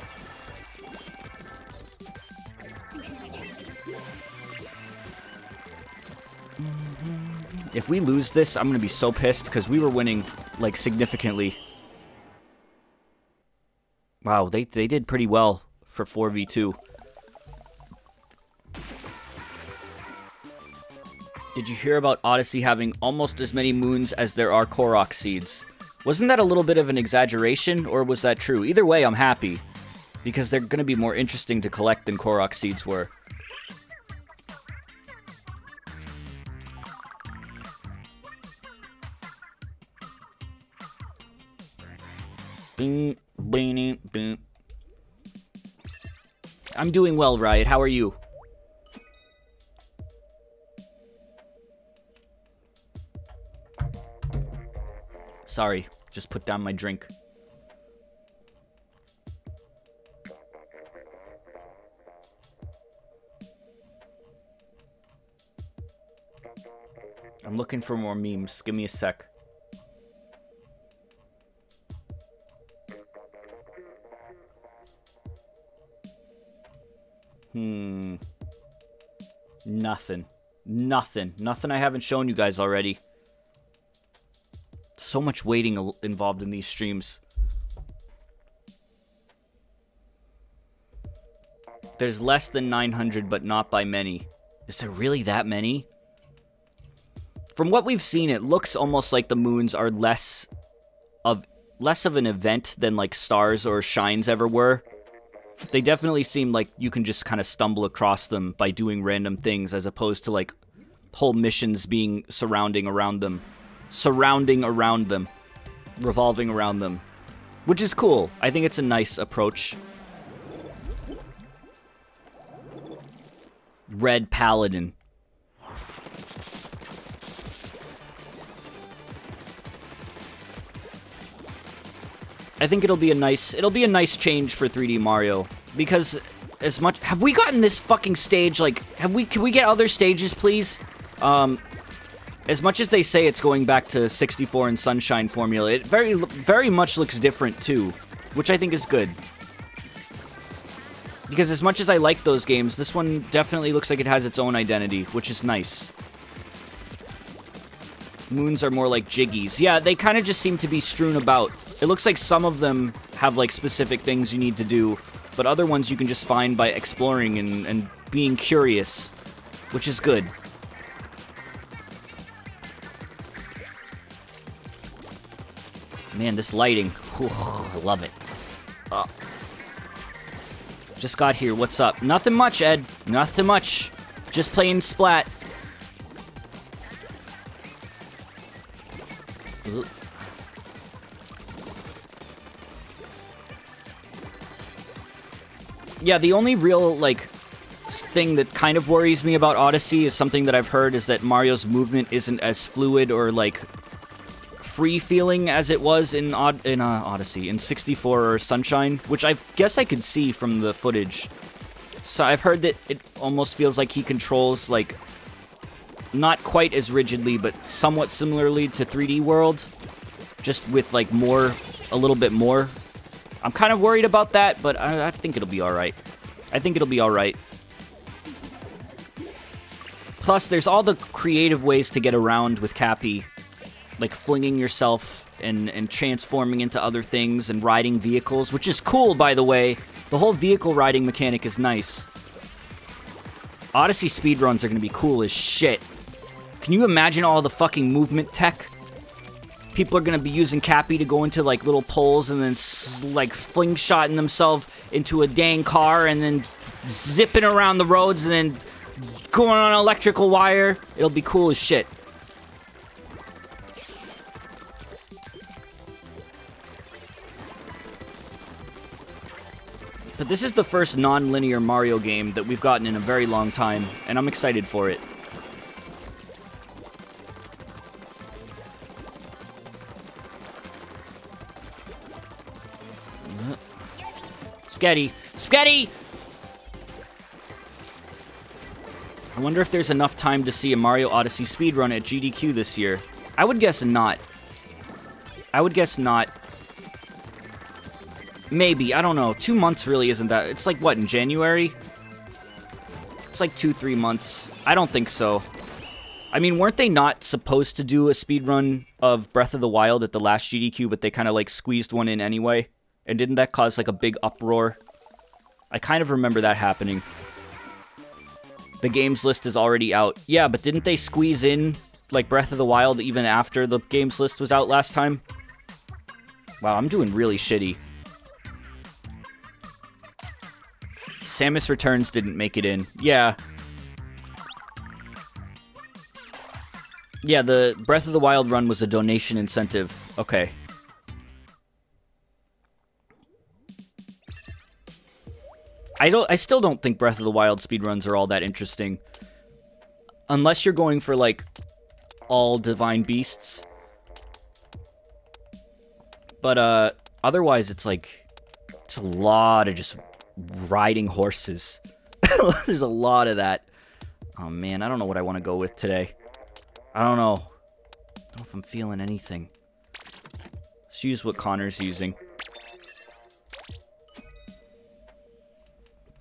If we lose this, I'm gonna be so pissed, because we were winning, like, significantly. Wow, they did pretty well for 4v2. Did you hear about Odyssey having almost as many moons as there are Korok seeds? Wasn't that a little bit of an exaggeration, or was that true? Either way, I'm happy, because they're gonna be more interesting to collect than Korok seeds were. I'm doing well, Riot. How are you? Sorry, just put down my drink. I'm looking for more memes. Give me a sec. Nothing. Nothing I haven't shown you guys already. So much waiting involved in these streams. There's less than 900, but not by many. Is there really that many? From what we've seen, it looks almost like the moons are less of an event than like stars or shines ever were. They definitely seem like you can just kind of stumble across them by doing random things, as opposed to like whole missions being surrounding around them, revolving around them, which is cool. I think it's a nice approach. Red Paladin. I think it'll be a nice change for 3D Mario, because as much, have we gotten this fucking stage, like, can we get other stages, please? As much as they say it's going back to 64 and Sunshine formula, it very much looks different too, which I think is good. Because as much as I like those games, this one definitely looks like it has its own identity, which is nice. Moons are more like jiggies. Yeah, they kind of just seem to be strewn about. It looks like some of them have like specific things you need to do, but other ones you can just find by exploring and being curious, which is good. Man, this lighting. Whew, I love it. Just got here. What's up? Nothing much, Ed. Nothing much. Just playing Splat. Ooh. Yeah, the only real, like, thing that kind of worries me about Odyssey is something that I've heard is that Mario's movement isn't as fluid or, like, free-feeling as it was in Odyssey, in 64 or Sunshine, which I guess I could see from the footage. So I've heard that it almost feels like he controls, like, not quite as rigidly, but somewhat similarly to 3D World, just with, like, more, a little bit more. I'm kind of worried about that, but I think it'll be alright. I think it'll be alright. Plus, there's all the creative ways to get around with Cappy, like flinging yourself and transforming into other things and riding vehicles, which is cool, by the way. The whole vehicle riding mechanic is nice. Odyssey speedruns are going to be cool as shit. Can you imagine all the fucking movement tech? People are going to be using Cappy to go into, like, little poles and then, like, fling-shotting themselves into a dang car and then zipping around the roads and then going on an electrical wire. It'll be cool as shit. But this is the first non-linear Mario game that we've gotten in a very long time, and I'm excited for it. Spaghetti! Spaghetti! I wonder if there's enough time to see a Mario Odyssey speedrun at GDQ this year. I would guess not. I would guess not. Maybe, I don't know. 2 months really isn't that... It's like, what, in January? It's like 2-3 months. I don't think so. I mean, weren't they not supposed to do a speedrun of Breath of the Wild at the last GDQ, but they kind of, like, squeezed one in anyway? And didn't that cause, like, a big uproar? I kind of remember that happening. The games list is already out. Yeah, but didn't they squeeze in, like, Breath of the Wild even after the games list was out last time? Wow, I'm doing really shitty. Samus Returns didn't make it in. Yeah. Yeah, the Breath of the Wild run was a donation incentive. Okay. I still don't think Breath of the Wild speedruns are all that interesting. Unless you're going for, like, all divine beasts. But, otherwise it's like, it's a lot of just riding horses. There's a lot of that. Oh man, I don't know what I want to go with today. I don't know. I don't know if I'm feeling anything. Let's use what Connor's using.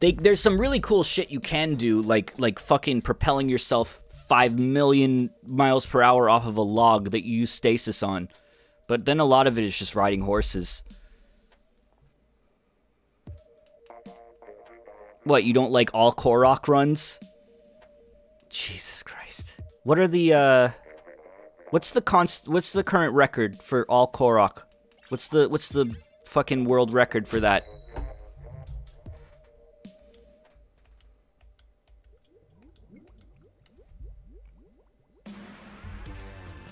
There's some really cool shit you can do, like fucking propelling yourself 5 million miles per hour off of a log that you use stasis on. But then a lot of it is just riding horses. What, you don't like all Korok runs? Jesus Christ. What are the, what's the current record for all Korok? What's the fucking world record for that?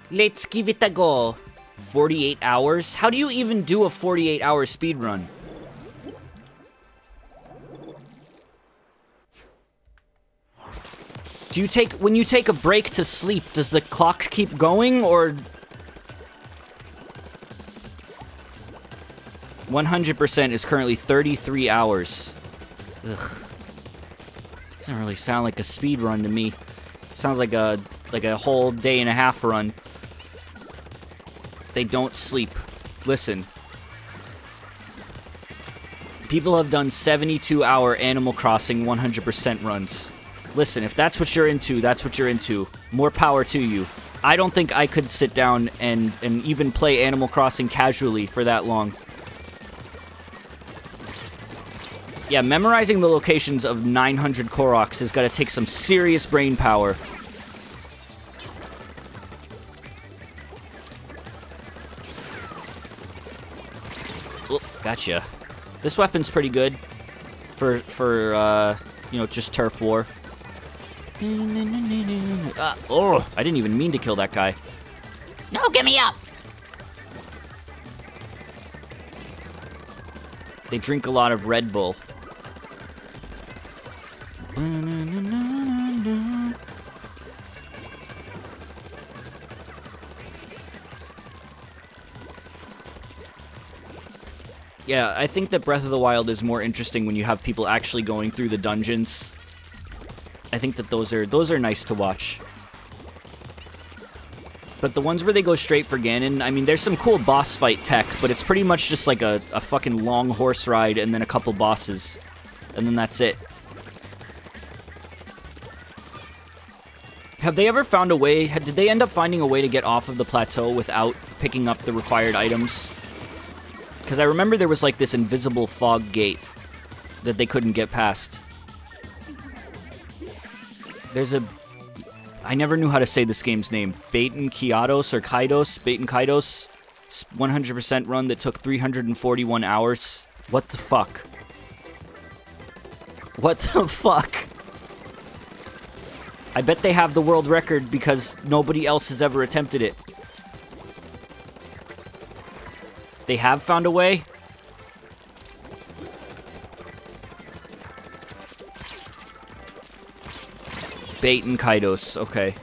Let's give it a go. 48 hours? How do you even do a 48-hour speedrun? Do you take, when you take a break to sleep, does the clock keep going, or? 100% is currently 33 hours. Ugh. Doesn't really sound like a speedrun to me. Sounds like a like a whole day and a half run. They don't sleep. Listen. People have done 72-hour Animal Crossing 100% runs. Listen, if that's what you're into, that's what you're into. More power to you. I don't think I could sit down and even play Animal Crossing casually for that long. Yeah, memorizing the locations of 900 Koroks has got to take some serious brain power. Oh, gotcha. This weapon's pretty good for you know, just turf war. Oh, I didn't even mean to kill that guy. No, get me up! They drink a lot of Red Bull. Yeah, I think that Breath of the Wild is more interesting when you have people actually going through the dungeons. I think that those are nice to watch. But the ones where they go straight for Ganon, I mean, there's some cool boss fight tech, but it's pretty much just like a fucking long horse ride and then a couple bosses. And then that's it. Have they ever found a way, did they end up finding a way to get off of the plateau without picking up the required items? Because I remember there was like this invisible fog gate that they couldn't get past. There's a... I never knew how to say this game's name. Baten Kaidos or Kaidos? Baten Kaidos? 100% run that took 341 hours. What the fuck? What the fuck? I bet they have the world record because nobody else has ever attempted it. They have found a way? Baten Kaidos, okay.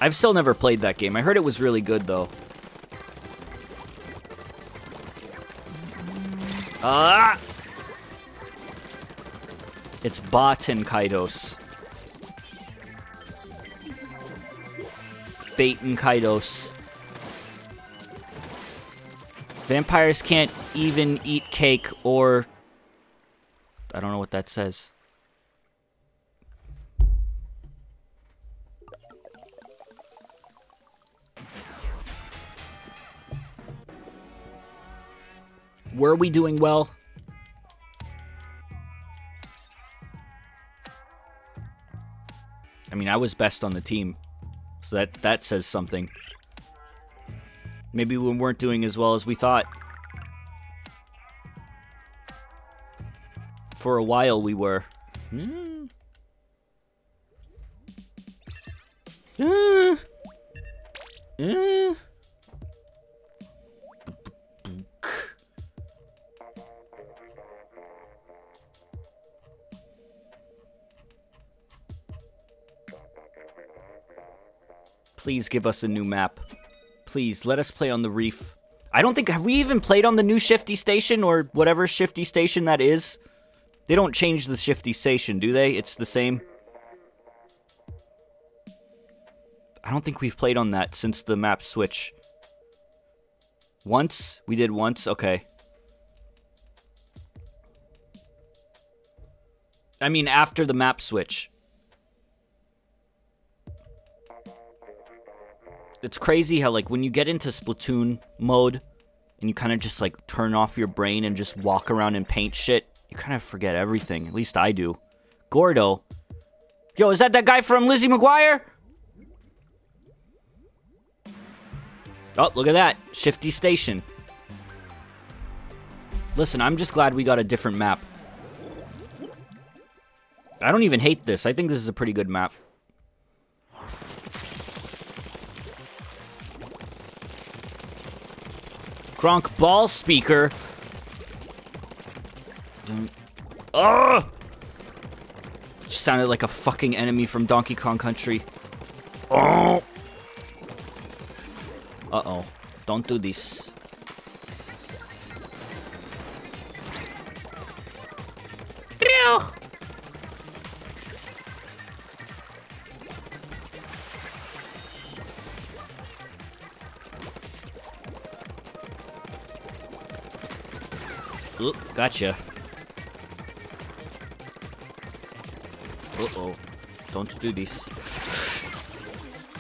I've still never played that game. I heard it was really good, though. Ah! It's Baten Kaidos. Baten Kaidos. Vampires can't even eat cake or... I don't know what that says. Were we doing well? I mean, I was best on the team. So that says something. Maybe we weren't doing as well as we thought. For a while we were. Please give us a new map. Please, let us play on the reef. I don't think... Have we even played on the new Shifty Station or whatever Shifty Station that is? They don't change the Shifty Station, do they? It's the same. I don't think we've played on that since the map switch. Once? We did once? Okay. I mean, after the map switch. It's crazy how, like, when you get into Splatoon mode and you kind of just, like, turn off your brain and just walk around and paint shit, you kind of forget everything. At least I do. Gordo. Yo, is that guy from Lizzie McGuire? Oh, look at that. Shifty Station. Listen, I'm just glad we got a different map. I don't even hate this. I think this is a pretty good map. Gronk ball speaker. Ugh! Just sounded like a fucking enemy from Donkey Kong Country. Oh! Uh-oh. Don't do this. you. Oop, gotcha. Uh-oh. Don't do this.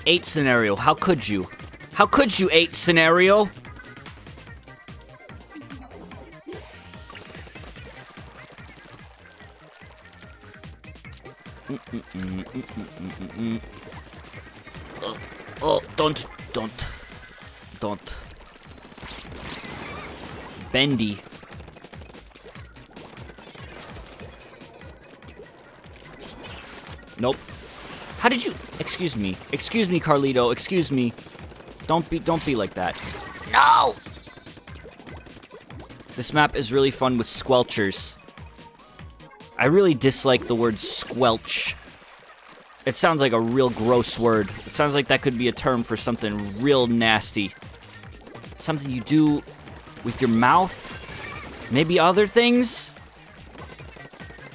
8 scenario. How could you? How could you 8 scenario? Oh, don't. Bendy. Nope. How did you? Excuse me, Carlito. Excuse me. Don't be like that. No. This map is really fun with squelchers. I really dislike the word squelch. It sounds like a real gross word. It sounds like that could be a term for something real nasty. Something you do with your mouth? Maybe other things?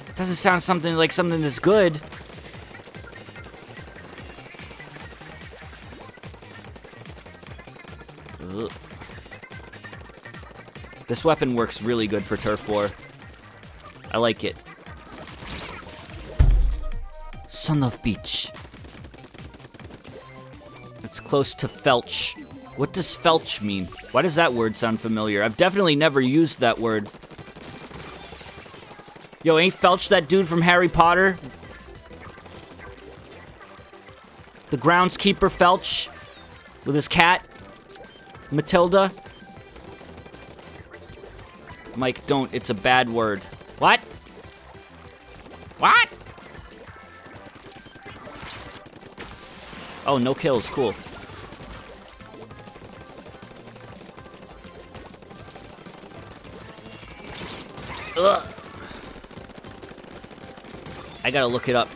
It doesn't sound something like something that's good. Ugh. This weapon works really good for turf war. I like it. Son of bitch. It's close to felch. What does felch mean? Why does that word sound familiar? I've definitely never used that word. Yo, ain't Felch that dude from Harry Potter? The groundskeeper Felch? With his cat? Matilda? Mike, don't. It's a bad word. What? What? Oh, no kills. Cool. Ugh. I gotta look it up.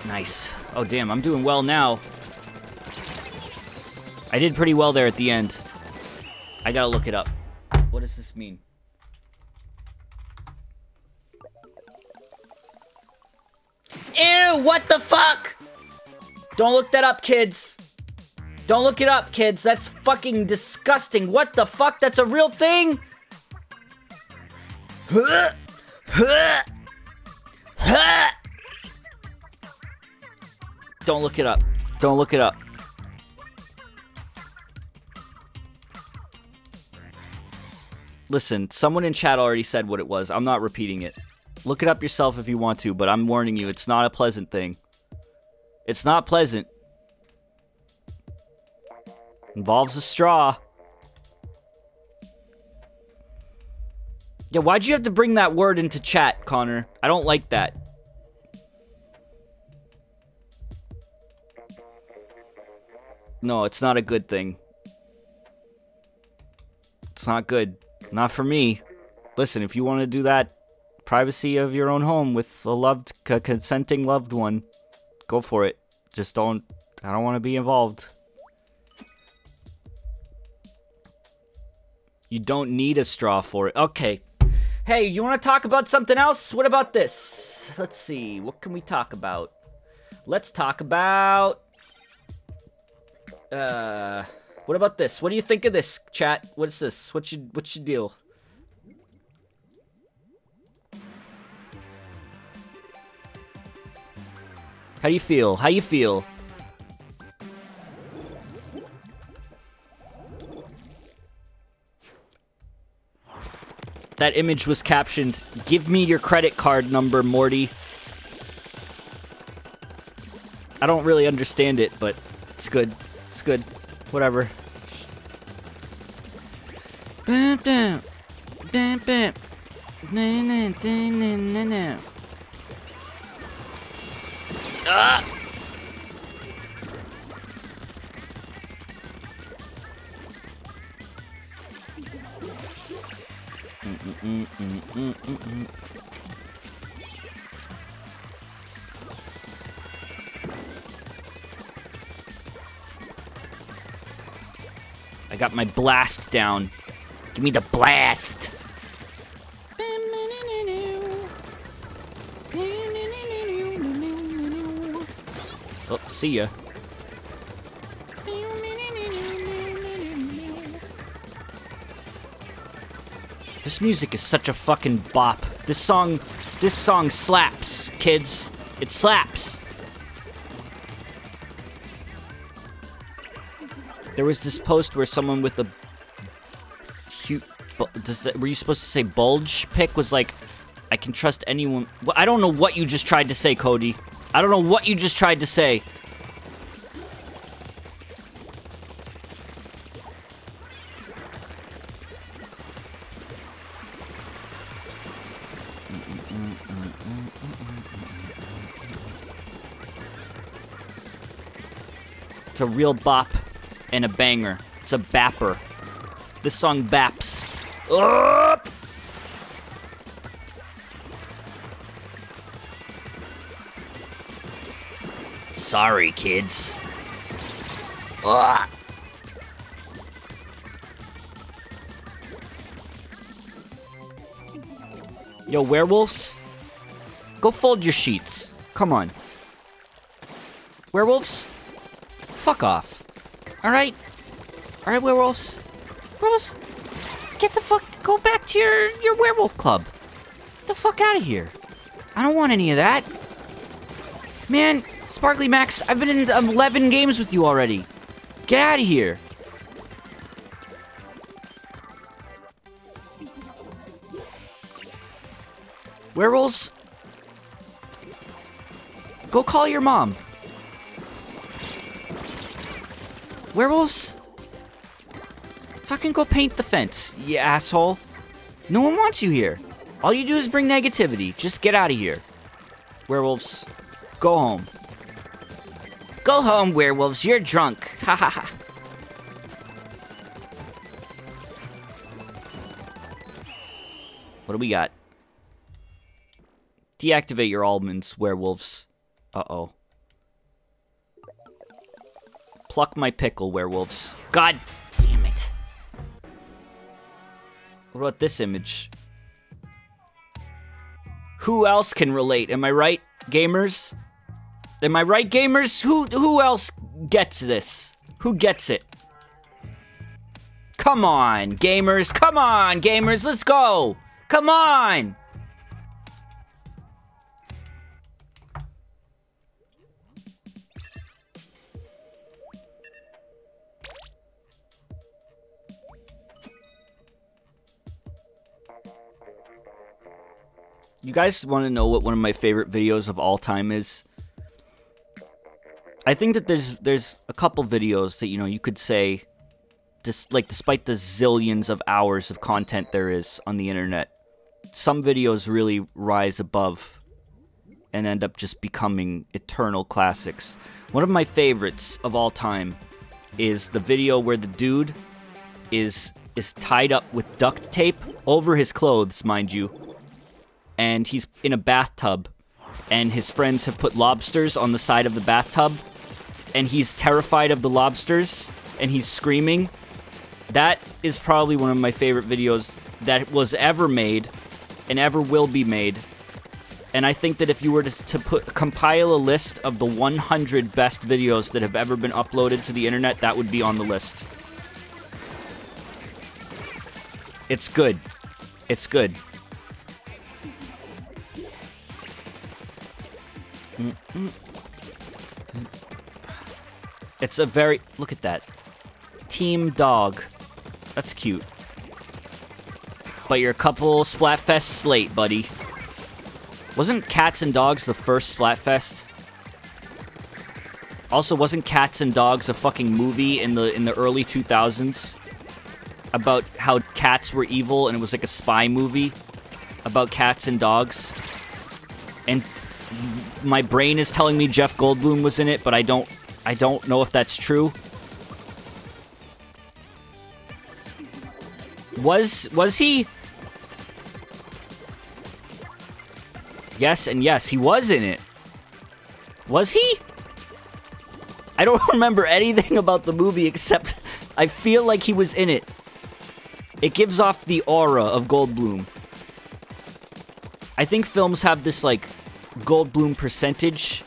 Nice. Oh, damn, I'm doing well now. I did pretty well there at the end. I gotta look it up. What does this mean? Ew, what the fuck? Don't look that up, kids. Don't look it up, kids. That's fucking disgusting. What the fuck? That's a real thing? Don't look it up. Don't look it up. Listen, someone in chat already said what it was. I'm not repeating it. Look it up yourself if you want to, but I'm warning you, it's not a pleasant thing. It's not pleasant. Involves a straw. Yeah, why'd you have to bring that word into chat, Connor? I don't like that. No, it's not a good thing. It's not good. Not for me. Listen, if you want to do that, privacy of your own home with a consenting loved one, go for it. Just don't, I don't want to be involved. You don't need a straw for it. Okay. Hey, you want to talk about something else? What about this? Let's see. What can we talk about? Let's talk about... what about this? What do you think of this, chat? What's this? What's your deal? How do you feel? How you feel? That image was captioned, "Give me your credit card number, Morty." I don't really understand it, but it's good. It's good. Whatever. Bam, bam. Bam, bam. No, no, no, no, no, no. Ah! I got my blast down. Give me the blast. Oh, see ya. This music is such a fucking bop. This song slaps, kids. It slaps. There was this post where someone with a huge, were you supposed to say bulge pick, was like, I can trust anyone. Well, I don't know what you just tried to say, Cody. I don't know what you just tried to say. It's a real bop and a banger. It's a bapper. This song baps. Up! Sorry, kids. Ugh. Yo, werewolves? Go fold your sheets. Come on. Werewolves? Fuck off. Alright? Alright, werewolves? Werewolves? Get the fuck... Go back to your werewolf club. Get the fuck out of here. I don't want any of that. Man, Sparkly Max, I've been in 11 games with you already. Get out of here. Werewolves? Go call your mom. Werewolves? Fucking go paint the fence, you asshole. No one wants you here. All you do is bring negativity. Just get out of here. Werewolves, go home. Go home, werewolves. You're drunk. Ha ha ha. What do we got? Deactivate your almonds, werewolves. Uh-oh. Pluck my pickle, werewolves. God damn it. What about this image? Who else can relate? Am I right, gamers? Am I right, gamers? Who else gets this? Who gets it? Come on, gamers. Come on, gamers. Let's go. Come on. You guys want to know what one of my favorite videos of all time is? I think that there's a couple videos that, you know, you could say, despite the zillions of hours of content there is on the internet, some videos really rise above and end up just becoming eternal classics. One of my favorites of all time is the video where the dude is tied up with duct tape over his clothes, mind you. And he's in a bathtub, and his friends have put lobsters on the side of the bathtub, and he's terrified of the lobsters, and he's screaming. That is probably one of my favorite videos that was ever made, and ever will be made. And I think that if you were to compile a list of the 100 best videos that have ever been uploaded to the internet, that would be on the list. It's good. It's good. It's a very... Look at that. Team dog. That's cute. But you're a couple Splatfest slate, buddy. Wasn't Cats and Dogs the first Splatfest? Also, wasn't Cats and Dogs a fucking movie in the early 2000s? About how cats were evil, and it was like a spy movie about cats and dogs. And my brain is telling me Jeff Goldblum was in it, but I don't know if that's true. Was he? Yes, and yes, he was in it. Was he? I don't remember anything about the movie except I feel like he was in it. It gives off the aura of Goldblum. I think films have this, like, Goldblum percentage,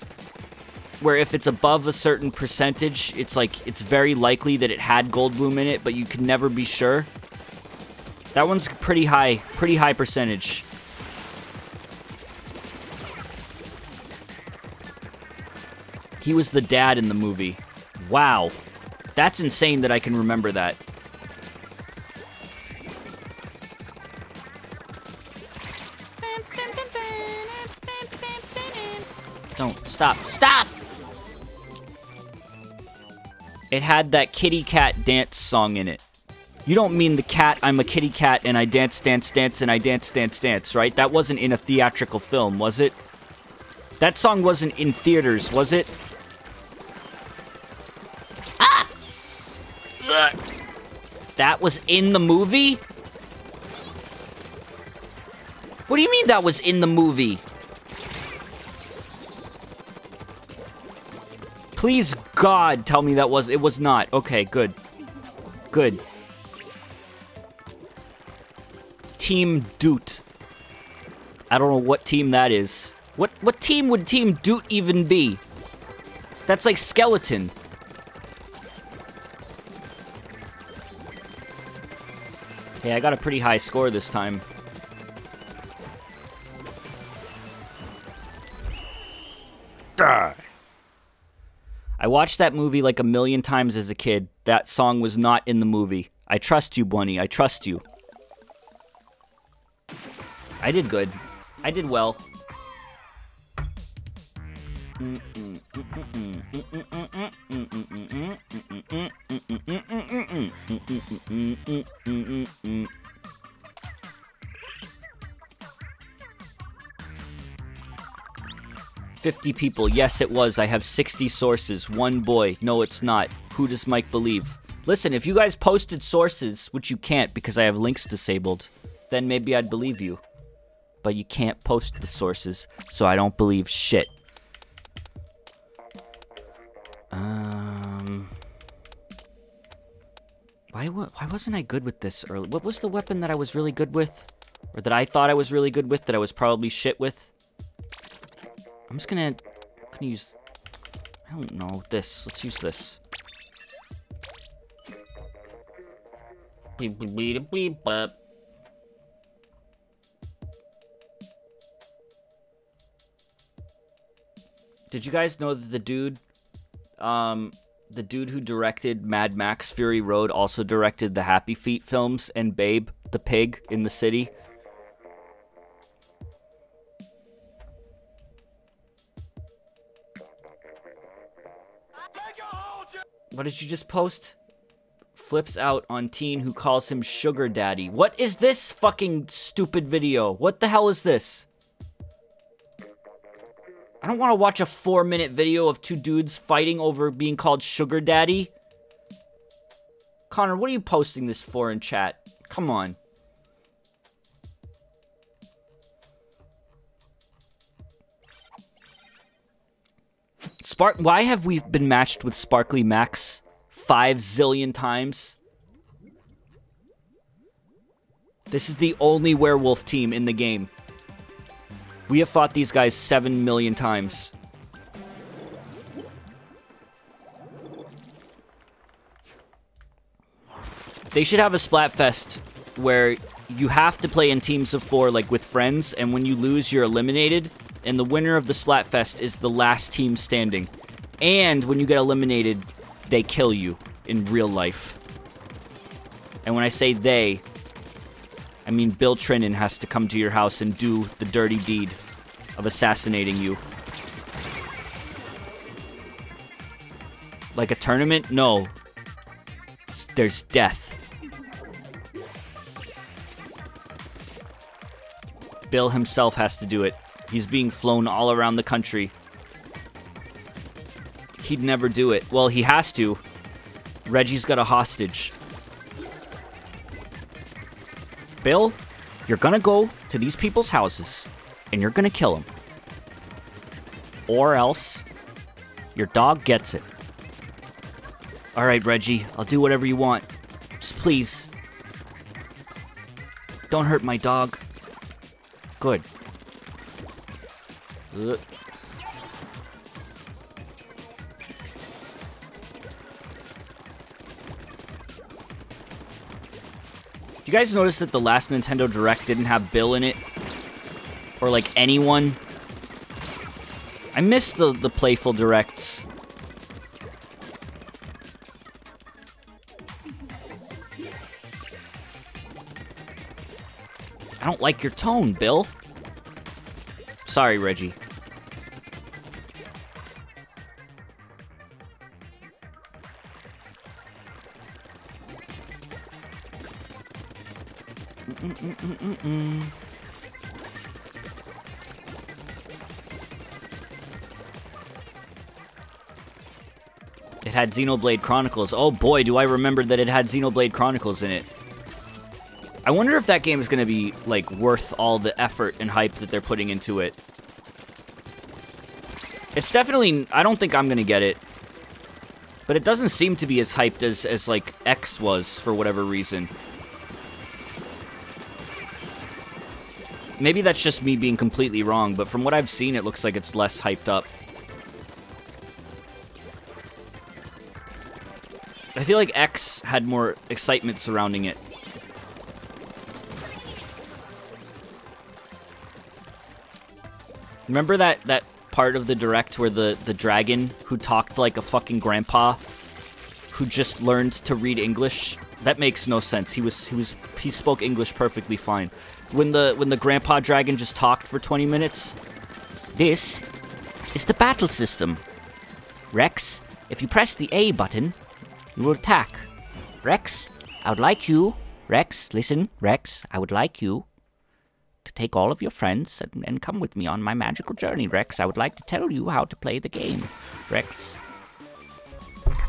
where if it's above a certain percentage, it's like, it's very likely that it had Goldblum in it, but you can never be sure. That one's pretty high percentage. He was the dad in the movie. Wow. That's insane that I can remember that. Don't. Stop. Stop! It had that kitty cat dance song in it. You don't mean the cat, I'm a kitty cat, and I dance, dance, dance, and I dance, dance, dance, right? That wasn't in a theatrical film, was it? That song wasn't in theaters, was it? Ah! That was in the movie? What do you mean that was in the movie? Please, God, tell me that was... It was not. Okay, good. Good. Team Doot. I don't know what team that is. What team would Team Doot even be? That's like Skeleton. Hey, I got a pretty high score this time. Die. I watched that movie like 1,000,000 times as a kid. That song was not in the movie. I trust you, Bunny. I trust you. I did good. I did well. "50 people. Yes, it was. I have 60 sources. One boy. No, it's not. Who does Mike believe?" Listen, if you guys posted sources, which you can't because I have links disabled, then maybe I'd believe you. But you can't post the sources, so I don't believe shit. Why wasn't I good with this early? What was the weapon that I was really good with? Or that I thought I was really good with, that I was probably shit with? I'm just gonna use... I don't know, this. Let's use this. Did you guys know that the dude who directed Mad Max Fury Road also directed the Happy Feet films and Babe, the pig in the city? What did you just post? Flips out on teen who calls him sugar daddy. What is this fucking stupid video? What the hell is this? I don't want to watch a 4-minute video of two dudes fighting over being called sugar daddy. Connor, what are you posting this for in chat? Come on. Why have we been matched with Sparkly Max 5 zillion times? This is the only werewolf team in the game. We have fought these guys 7 million times. They should have a Splatfest where you have to play in teams of 4, like with friends, and when you lose, you're eliminated. And the winner of the Splatfest is the last team standing. And when you get eliminated, they kill you in real life. And when I say they, I mean Bill Trinan has to come to your house and do the dirty deed of assassinating you. Like a tournament? No. There's death. Bill himself has to do it. He's being flown all around the country. He'd never do it. Well, he has to. Reggie's got a hostage. Bill, you're gonna go to these people's houses, and you're gonna kill them. Or else, your dog gets it. Alright, Reggie. I'll do whatever you want. Just please. Don't hurt my dog. Good. Ugh. You guys notice that the last Nintendo Direct didn't have Bill in it? Or, like, anyone? I miss the playful Directs. I don't like your tone, Bill. Sorry, Reggie. It had Xenoblade Chronicles. Oh boy, do I remember that it had Xenoblade Chronicles in it. I wonder if that game is going to be, like, worth all the effort and hype that they're putting into it. It's definitely... I don't think I'm going to get it. But it doesn't seem to be as hyped as like, X was, for whatever reason. Maybe that's just me being completely wrong, but from what I've seen, it looks like it's less hyped up. I feel like X had more excitement surrounding it. Remember that part of the Direct where the dragon who talked like a fucking grandpa who just learned to read English? That makes no sense. He spoke English perfectly fine. When the grandpa dragon just talked for 20 minutes. This is the battle system. Rex, if you press the A button, you will attack. Rex, I would like you... Rex, listen, Rex, I would like you to take all of your friends and come with me on my magical journey, Rex. I would like to tell you how to play the game, Rex.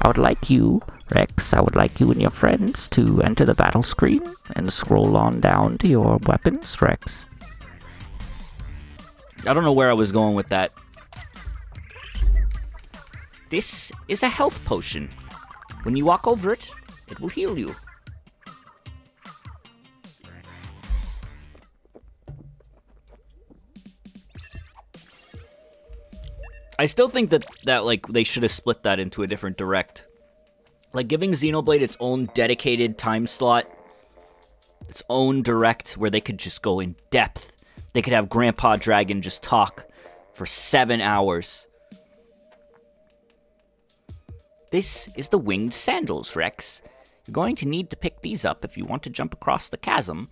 I would like you, Rex, I would like you and your friends to enter the battle screen and scroll on down to your weapons, Rex. I don't know where I was going with that. This is a health potion. When you walk over it, it will heal you. I still think that like, they should have split that into a different Direct. Like, giving Xenoblade its own dedicated time slot, its own Direct where they could just go in depth. They could have Grandpa Dragon just talk for 7 hours. This is the winged sandals, Rex. You're going to need to pick these up if you want to jump across the chasm.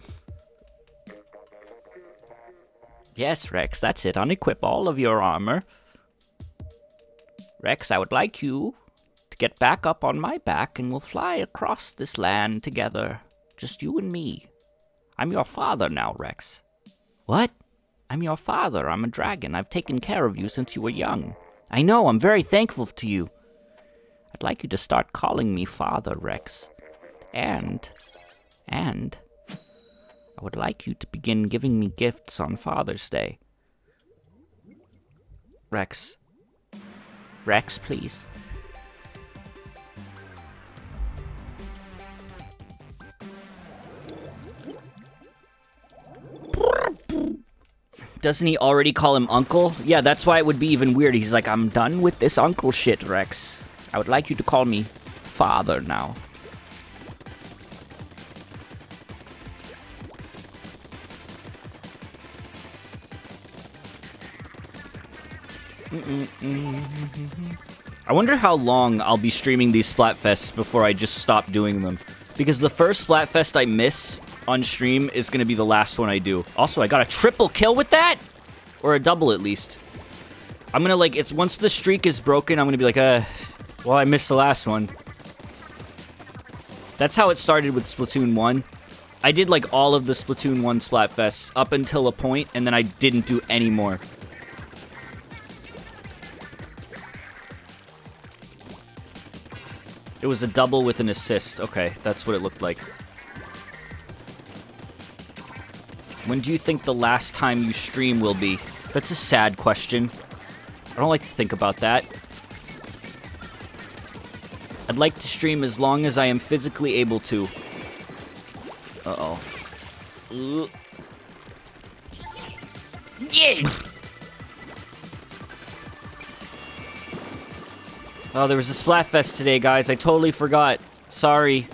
Yes, Rex, that's it. Unequip all of your armor. Rex, I would like you to get back up on my back and we'll fly across this land together. Just you and me. I'm your father now, Rex. What? I'm your father. I'm a dragon. I've taken care of you since you were young. I know. I'm very thankful to you. I'd like you to start calling me Father, Rex. And I would like you to begin giving me gifts on Father's Day. Rex. Rex, please. Doesn't he already call him Uncle? Yeah, that's why it would be even weird. He's like, I'm done with this uncle shit, Rex. I would like you to call me Father now. I wonder how long I'll be streaming these Splatfests before I just stop doing them. Because the first Splatfest I miss on stream is going to be the last one I do. Also, I got a triple kill with that? Or a double, at least. I'm going to, like, once the streak is broken, I'm going to be like, well, I missed the last one. That's how it started with Splatoon 1. I did, like, all of the Splatoon 1 Splatfests up until a point, and then I didn't do any more. It was a double with an assist. Okay, that's what it looked like. When do you think the last time you stream will be? That's a sad question. I don't like to think about that. I'd like to stream as long as I am physically able to. Uh-oh. Yeah! Oh, there was a Splatfest today, guys. I totally forgot. Sorry.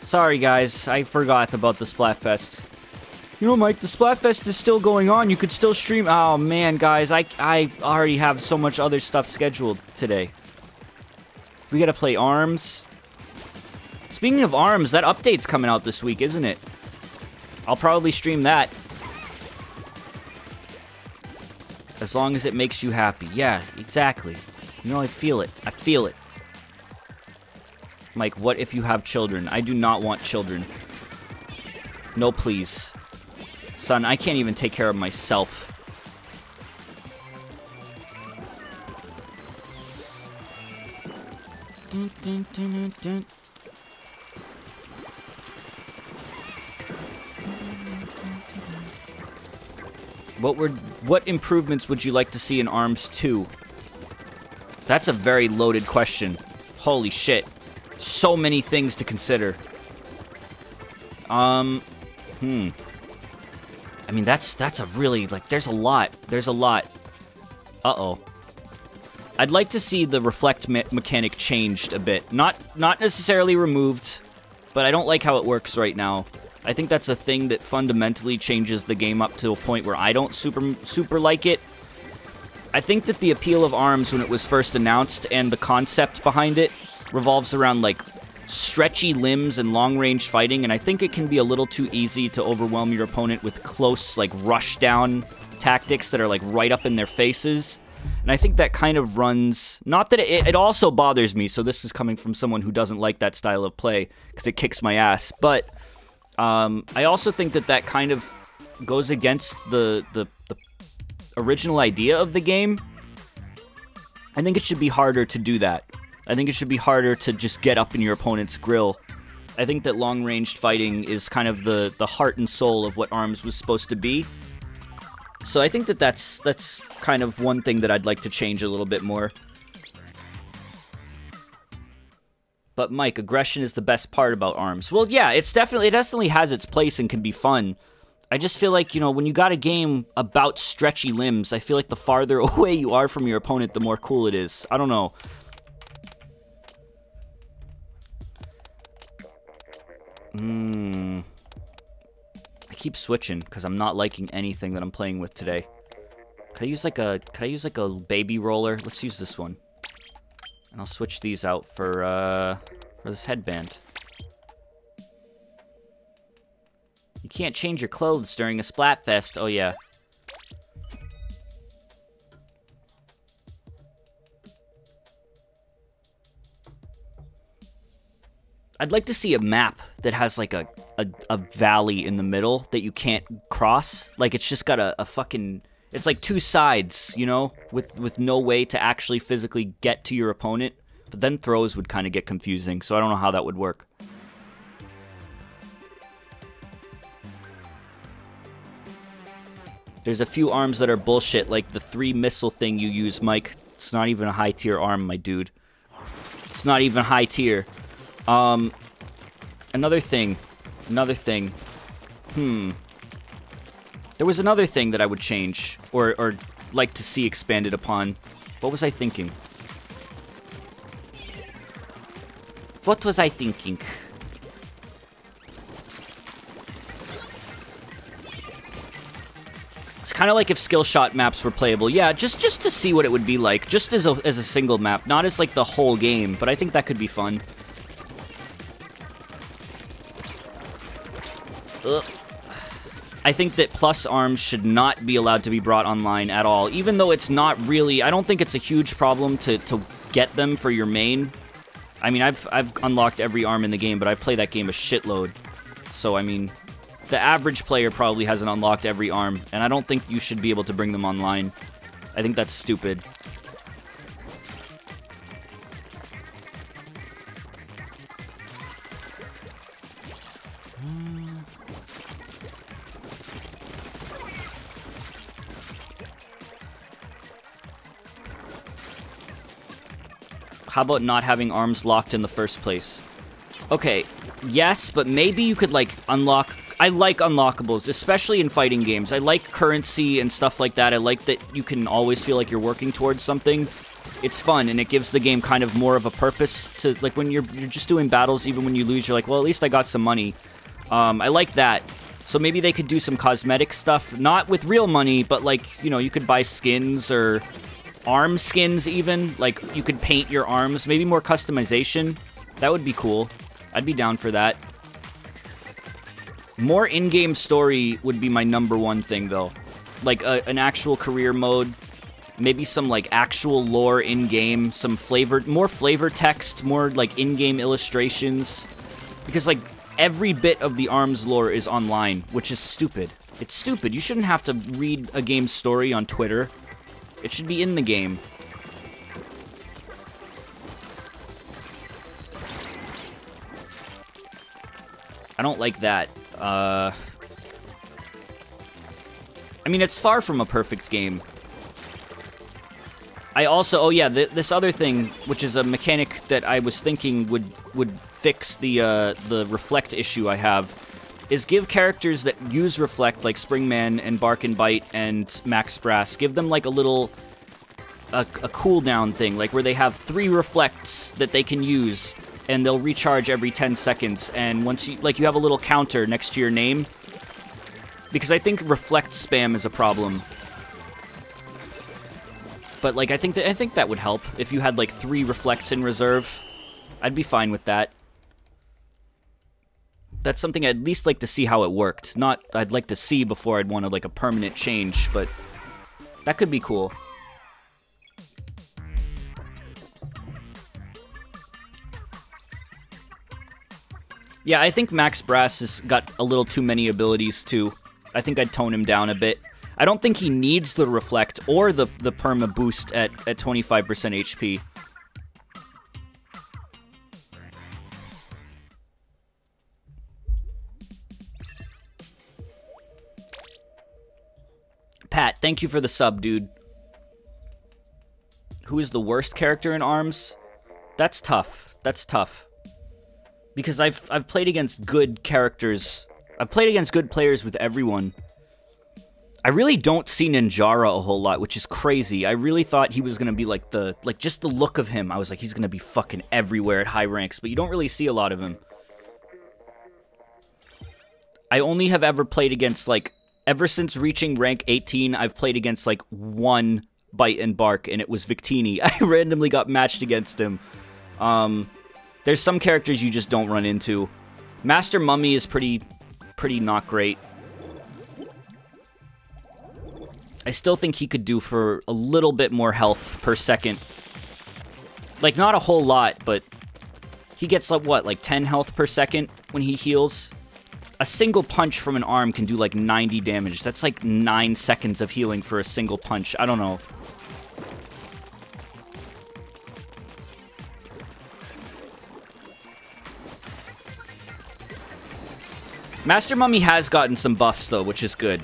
Sorry, guys. I forgot about the Splatfest. You know, Mike, the Splatfest is still going on. You could still stream. Oh, man, guys. I already have so much other stuff scheduled today. We gotta play ARMS. Speaking of ARMS, that update's coming out this week, isn't it? I'll probably stream that. As long as it makes you happy. Yeah, exactly. You know, I feel it. I feel it. Mike, what if you have children? I do not want children. No, please. Son, I can't even take care of myself. Dun, dun, dun, dun, dun. What improvements would you like to see in ARMS 2? That's a very loaded question. Holy shit. So many things to consider. I mean, that's a really, like, there's a lot. There's a lot. Uh-oh. I'd like to see the reflect mechanic changed a bit. Not necessarily removed, but I don't like how it works right now. I think that's a thing that fundamentally changes the game up to a point where I don't super like it. I think that the appeal of ARMS when it was first announced and the concept behind it revolves around, like, stretchy limbs and long-range fighting, and I think it can be a little too easy to overwhelm your opponent with close, like, rush-down tactics that are, like, right up in their faces. And I think that kind of runs... Not that it also bothers me, so this is coming from someone who doesn't like that style of play, because it kicks my ass, but... I also think that that kind of goes against the original idea of the game. I think it should be harder to do that. I think it should be harder to just get up in your opponent's grill. I think that long-range fighting is kind of the heart and soul of what ARMS was supposed to be. So I think that that's kind of one thing that I'd like to change a little bit more. But Mike, aggression is the best part about ARMS. Well, yeah, it definitely has its place and can be fun. I just feel like, you know, when you got a game about stretchy limbs, I feel like the farther away you are from your opponent, the more cool it is. I don't know. I keep switching because I'm not liking anything that I'm playing with today. Can I use like a baby roller? Let's use this one. And I'll switch these out for this headband. You can't change your clothes during a Splatfest. Oh, yeah. I'd like to see a map that has, like, a valley in the middle that you can't cross. Like, it's just got a fucking... It's like two sides, you know, with no way to actually physically get to your opponent. But then throws would kind of get confusing, so I don't know how that would work. There's a few arms that are bullshit, like the 3 missile thing you use, Mike. It's not even a high tier arm, my dude. It's not even high tier. Another thing. There was another thing that I would change, or like to see expanded upon. What was I thinking? What was I thinking? It's kind of like if skill shot maps were playable. Yeah, just to see what it would be like, just as a single map, not as like the whole game, but I think that could be fun. Ugh. I think that plus arms should not be allowed to be brought online at all, even though it's not really... I don't think it's a huge problem to get them for your main. I mean, I've unlocked every arm in the game, but I play that game a shitload. So, I mean, the average player probably hasn't unlocked every arm, and I don't think you should be able to bring them online. I think that's stupid. How about not having arms locked in the first place? Okay, yes, but maybe you could, like, unlock... I like unlockables, especially in fighting games. I like currency and stuff like that. I like that you can always feel like you're working towards something. It's fun, and it gives the game kind of more of a purpose to... Like, when you're just doing battles, even when you lose, you're like, well, at least I got some money. I like that. So maybe they could do some cosmetic stuff, not with real money, but, like, you know, you could buy skins or... arm skins, even. Like, you could paint your arms. Maybe more customization. That would be cool. I'd be down for that. More in-game story would be my #1 thing, though. Like, an actual career mode. Maybe some, like, actual lore in-game. Some more flavor text. More, like, in-game illustrations. Because, like, every bit of the ARMS lore is online, which is stupid. It's stupid. You shouldn't have to read a game's story on Twitter. It should be in the game. I don't like that. I mean, it's far from a perfect game. I also... Oh, yeah, this other thing, which is a mechanic that I was thinking would fix the reflect issue I have, is give characters that use reflect, like Springman and Bark and Bite and Max Brass, give them like a little a cooldown thing, like where they have 3 reflects that they can use, and they'll recharge every 10 seconds. And once you you have a little counter next to your name, because I think reflect spam is a problem. But like I think that would help if you had like 3 reflects in reserve. I'd be fine with that. That's something I'd at least like to see how it worked. Not I'd like to see before I'd want to like a permanent change, but that could be cool. Yeah, I think Max Brass has got a little too many abilities too. I think I'd tone him down a bit. I don't think he needs the reflect or the perma boost at 25% HP. Pat, thank you for the sub, dude. Who is the worst character in ARMS? That's tough. That's tough. Because I've played against good characters. I've played against good players with everyone. I really don't see Ninjara a whole lot, which is crazy. I really thought he was gonna be like just the look of him. I was like, he's gonna be fucking everywhere at high ranks, but you don't really see a lot of him. I only have ever played against, like, ever since reaching rank 18, I've played against, like, 1 Bite and Bark, and it was Victini. I randomly got matched against him. There's some characters you just don't run into. Master Mummy is pretty not great. I still think he could do for a little bit more health per second. Like, not a whole lot, but he gets, like, what, like 10 health per second when he heals? A single punch from an arm can do, like, 90 damage. That's, like, 9 seconds of healing for a single punch. I don't know. Master Mummy has gotten some buffs, though, which is good.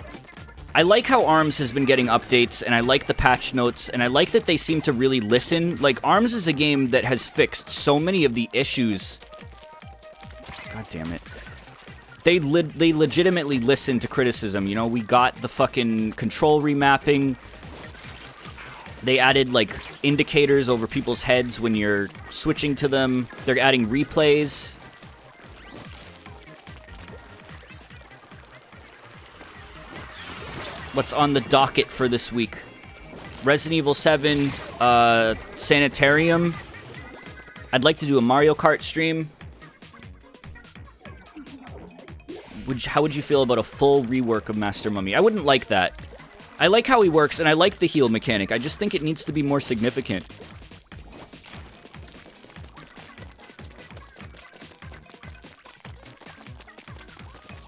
I like how ARMS has been getting updates, and I like the patch notes, and I like that they seem to really listen. Like, ARMS is a game that has fixed so many of the issues. God damn it. They legitimately listen to criticism, you know? We got the fucking control remapping. They added, like, indicators over people's heads when you're switching to them. They're adding replays. What's on the docket for this week? Resident Evil 7, Sanitarium. I'd like to do a Mario Kart stream. How would you feel about a full rework of Master Mummy? I wouldn't like that. I like how he works, and I like the heal mechanic. I just think it needs to be more significant.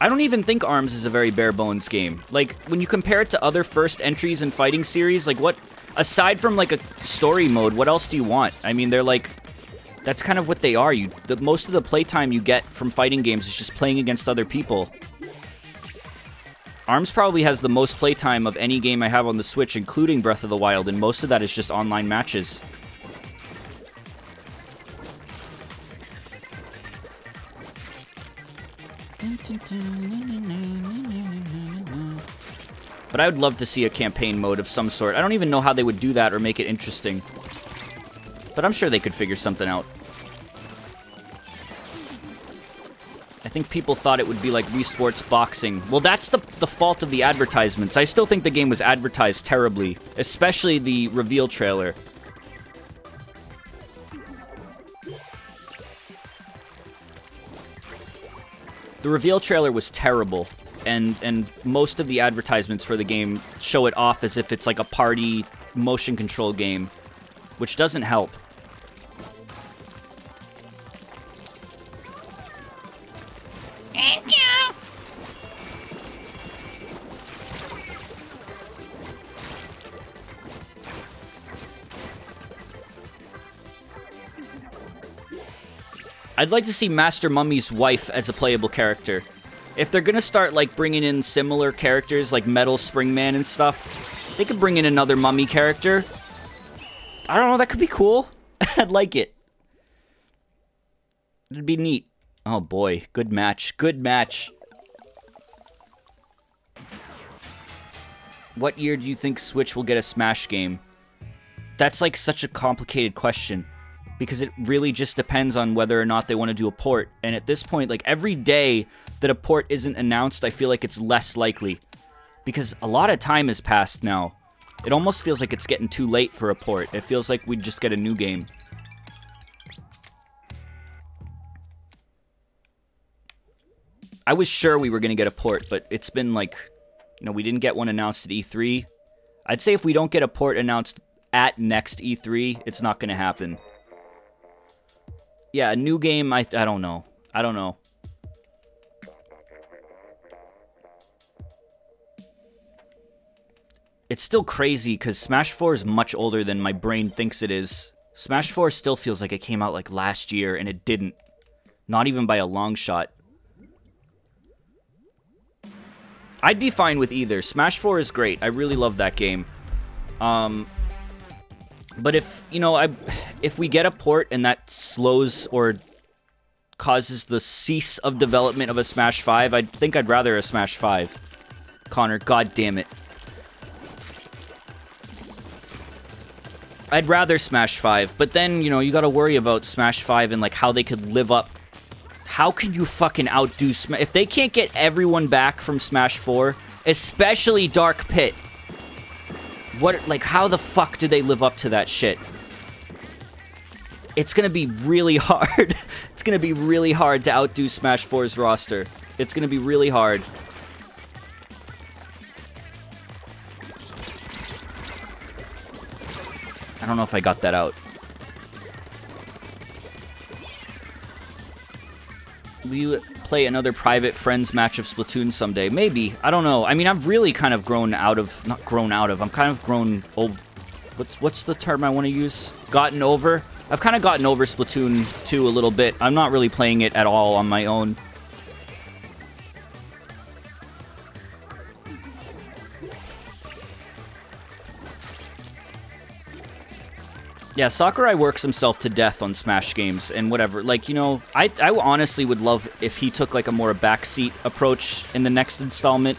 I don't even think ARMS is a very bare-bones game. Like, when you compare it to other first entries in fighting series, like, what... Aside from, like, a story mode, what else do you want? I mean, they're, like... That's kind of what they are. Most of the playtime you get from fighting games is just playing against other people. ARMS probably has the most playtime of any game I have on the Switch, including Breath of the Wild, and most of that is just online matches. But I would love to see a campaign mode of some sort. I don't even know how they would do that or make it interesting. But I'm sure they could figure something out. I think people thought it would be like Wii Sports Boxing. Well, that's the fault of the advertisements. I still think the game was advertised terribly, especially the reveal trailer. The reveal trailer was terrible, and most of the advertisements for the game show it off as if it's like a party motion control game, which doesn't help. I'd like to see Master Mummy's wife as a playable character. If they're gonna start, like, bringing in similar characters, like Metal Springman and stuff, they could bring in another Mummy character. I don't know, that could be cool. I'd like it. It'd be neat. Oh boy, good match. Good match. What year do you think Switch will get a Smash game? That's, like, such a complicated question. Because it really just depends on whether or not they want to do a port. And at this point, like, every day that a port isn't announced, I feel like it's less likely. Because a lot of time has passed now. It almost feels like it's getting too late for a port. It feels like we'd just get a new game. I was sure we were going to get a port, but it's been like, you know, we didn't get one announced at E3. I'd say if we don't get a port announced at next E3, it's not going to happen. Yeah, a new game, I don't know. I don't know. It's still crazy, because Smash 4 is much older than my brain thinks it is. Smash 4 still feels like it came out, like, last year, and it didn't. Not even by a long shot. I'd be fine with either. Smash 4 is great. I really love that game. But if, you know, if we get a port and that slows or causes the cease of development of a Smash 5, I think I'd rather a Smash 5. Connor, god damn it. I'd rather Smash 5, but then, you know, you gotta worry about Smash 5 and, like, how they could live up. How can you fucking outdo Smash? If they can't get everyone back from Smash 4, especially Dark Pit, what, like, how the fuck do they live up to that shit? It's gonna be really hard. It's gonna be really hard to outdo Smash 4's roster. It's gonna be really hard. I don't know if I got that out. Will you play another private friends match of Splatoon someday? Maybe. I don't know. I mean, I've really kind of grown out of... Not grown out of. I'm kind of grown old... What's the term I want to use? Gotten over? I've kind of gotten over Splatoon 2 a little bit. I'm not really playing it at all on my own. Yeah, Sakurai works himself to death on Smash games and whatever. Like, you know, I honestly would love if he took, like, a more backseat approach in the next installment.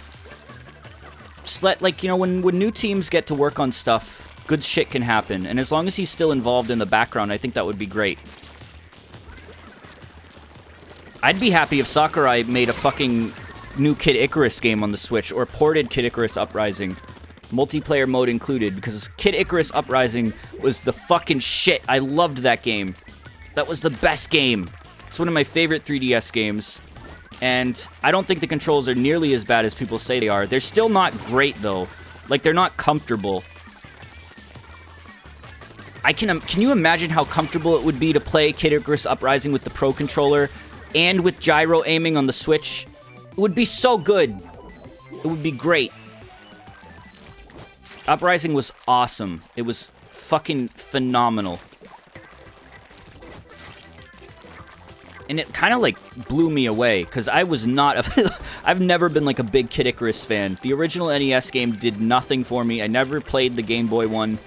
Just let, like, you know, when new teams get to work on stuff, good shit can happen. And as long as he's still involved in the background, I think that would be great. I'd be happy if Sakurai made a fucking new Kid Icarus game on the Switch, or ported Kid Icarus Uprising. Multiplayer mode included, because Kid Icarus Uprising was the fucking shit. I loved that game. That was the best game. It's one of my favorite 3DS games. And I don't think the controls are nearly as bad as people say they are. They're still not great, though. Like, they're not comfortable. Can you imagine how comfortable it would be to play Kid Icarus Uprising with the Pro Controller and with gyro aiming on the Switch? It would be so good. It would be great. Uprising was awesome. It was fucking phenomenal. And it kind of, like, blew me away, because I was not I've never been, like, a big Kid Icarus fan. The original NES game did nothing for me. I never played the Game Boy one.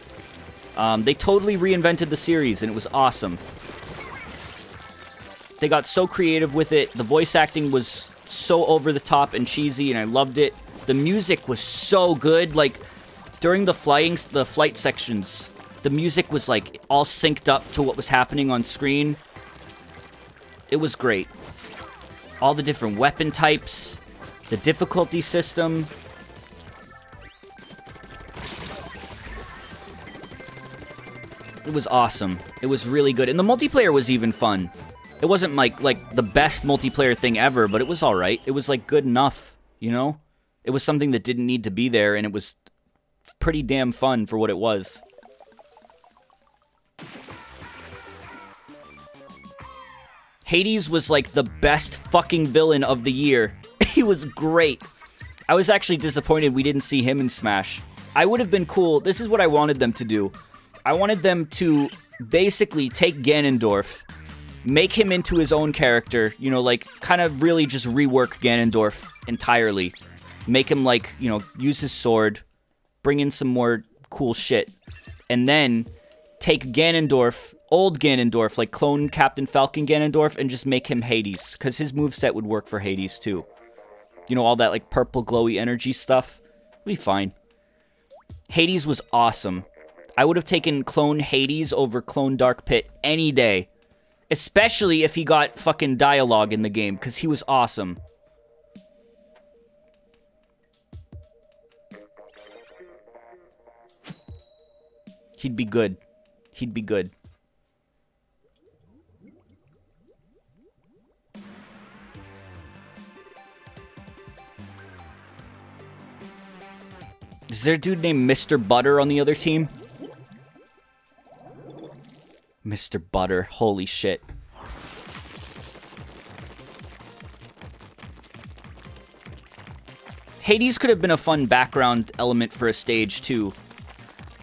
They totally reinvented the series, and it was awesome. They got so creative with it. The voice acting was so over the top and cheesy, and I loved it. The music was so good. Like, during the flight sections, the music was, like, all synced up to what was happening on screen. It was great. All the different weapon types, the difficulty system. It was awesome. It was really good. And the multiplayer was even fun. It wasn't like the best multiplayer thing ever, but it was alright. It was like good enough, you know? It was something that didn't need to be there, and it was pretty damn fun for what it was. Hades was like the best fucking villain of the year. He was great. I was actually disappointed we didn't see him in Smash. I would have been cool. This is what I wanted them to do. I wanted them to basically take Ganondorf, make him into his own character, you know, like, kind of really just rework Ganondorf entirely. Make him, like, you know, use his sword, bring in some more cool shit, and then take Ganondorf, old Ganondorf, like clone Captain Falcon Ganondorf, and just make him Hades, because his moveset would work for Hades, too. You know, all that, like, purple glowy energy stuff. It'd be fine. Hades was awesome. I would have taken clone Hades over clone Dark Pit any day. Especially if he got fucking dialogue in the game, because he was awesome. He'd be good. He'd be good. Is there a dude named Mr. Butter on the other team? Mr. Butter, holy shit. Hades could have been a fun background element for a stage, too.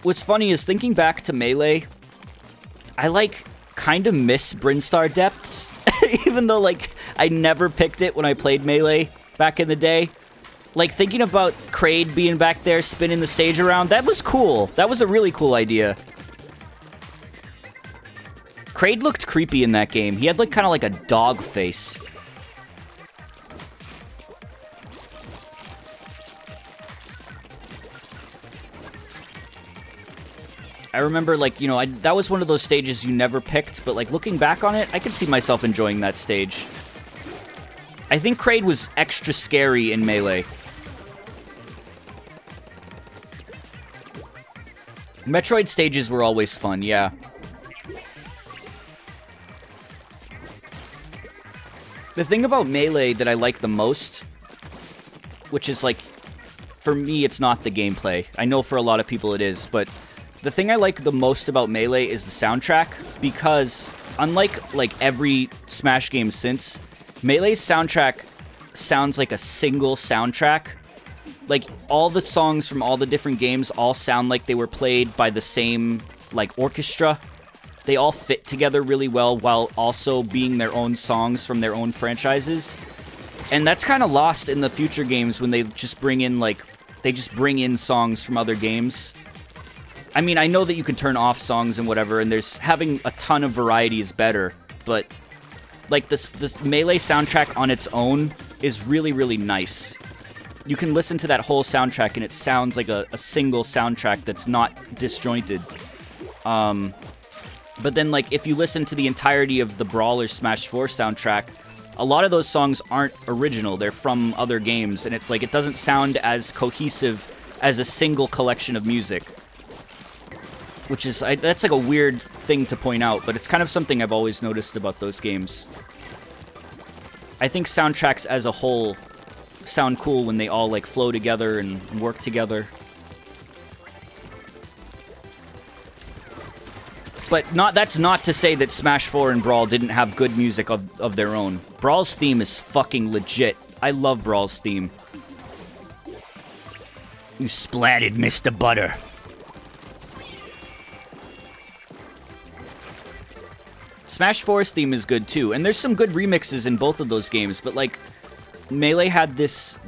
What's funny is, thinking back to Melee, I, like, kind of miss Brinstar Depths. Even though, like, I never picked it when I played Melee back in the day. Like, thinking about Kraid being back there spinning the stage around, that was cool. That was a really cool idea. Kraid looked creepy in that game. He had, like, kind of like a dog face. I remember, like, you know, that was one of those stages you never picked, but, like, looking back on it, I could see myself enjoying that stage. I think Kraid was extra scary in Melee. Metroid stages were always fun, yeah. The thing about Melee that I like the most, which is, like, for me, it's not the gameplay. I know for a lot of people it is, but the thing I like the most about Melee is the soundtrack, because unlike, like, every Smash game since, Melee's soundtrack sounds like a single soundtrack. Like, all the songs from all the different games all sound like they were played by the same, like, orchestra. They all fit together really well while also being their own songs from their own franchises. And that's kind of lost in the future games when they just bring in, like, they just bring in songs from other games. I mean, I know that you can turn off songs and whatever, and having a ton of variety is better, but, like, this Melee soundtrack on its own is really, really nice. You can listen to that whole soundtrack, and it sounds like a single soundtrack that's not disjointed. But then, like, if you listen to the entirety of the Brawler Smash 4 soundtrack, a lot of those songs aren't original. They're from other games, and it's like, it doesn't sound as cohesive as a single collection of music. Which is, that's like a weird thing to point out, but it's kind of something I've always noticed about those games. I think soundtracks as a whole sound cool when they all, like, flow together and work together. But that's not to say that Smash 4 and Brawl didn't have good music of their own. Brawl's theme is fucking legit. I love Brawl's theme. You splatted Mr. Butter. Smash 4's theme is good too, and there's some good remixes in both of those games, but, like, Melee had this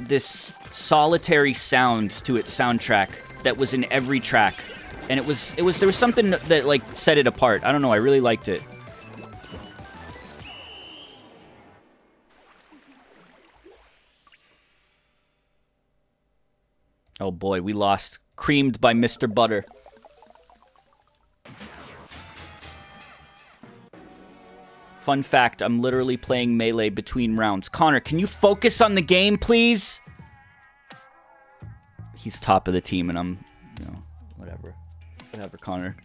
solitary sound to its soundtrack that was in every track. And there was something that, like, set it apart. I don't know, I really liked it. Oh boy, we lost. Creamed by Mr. Butter. Fun fact, I'm literally playing Melee between rounds. Connor, can you focus on the game, please? He's top of the team and I'm, you know, whatever. Whatever, Connor.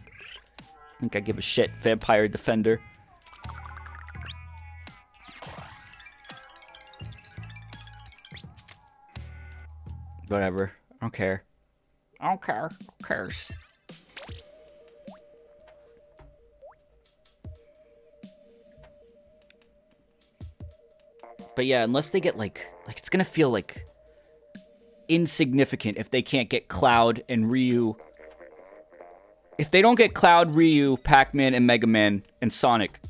I think I give a shit. Vampire Defender. Whatever. I don't care. I don't care. Who cares? But yeah, unless they get like it's gonna feel like insignificant if they can't get Cloud and Ryu. If they don't get Cloud, Ryu, Pac-Man, and Mega Man, and Sonic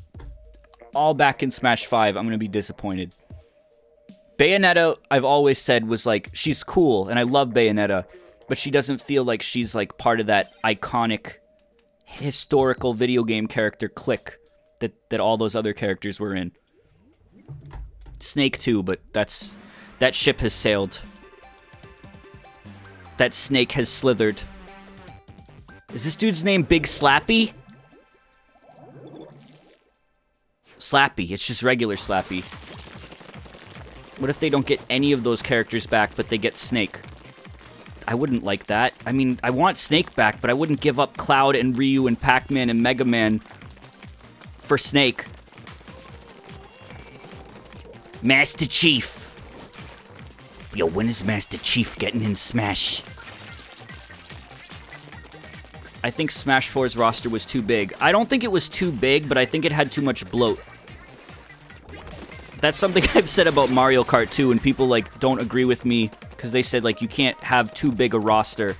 all back in Smash 5, I'm gonna be disappointed. Bayonetta, I've always said, was like, she's cool, and I love Bayonetta, but she doesn't feel like she's like part of that iconic, historical video game character clique that all those other characters were in. Snake too, but that ship has sailed. That snake has slithered. Is this dude's name Big Slappy? Slappy, it's just regular Slappy. What if they don't get any of those characters back, but they get Snake? I wouldn't like that. I mean, I want Snake back, but I wouldn't give up Cloud and Ryu and Pac-Man and Mega Man for Snake. Master Chief. Yo, when is Master Chief getting in Smash? I think Smash 4's roster was too big. I don't think it was too big, but I think it had too much bloat. That's something I've said about Mario Kart 2, and people, like, don't agree with me, because they said, like, you can't have too big a roster.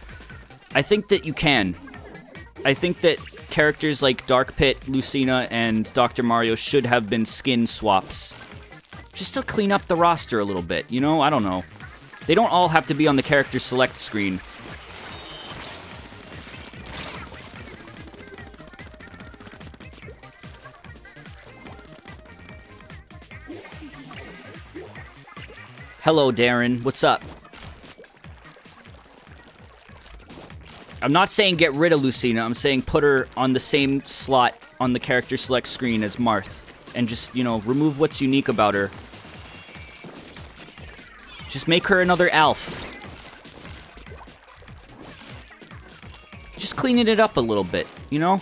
I think that you can. I think that characters like Dark Pit, Lucina, and Dr. Mario should have been skin swaps. Just to clean up the roster a little bit, you know? I don't know. They don't all have to be on the character select screen. Hello, Darren. What's up? I'm not saying get rid of Lucina. I'm saying put her on the same slot on the character select screen as Marth. And just, you know, remove what's unique about her. Just make her another Alf. Just cleaning it up a little bit, you know?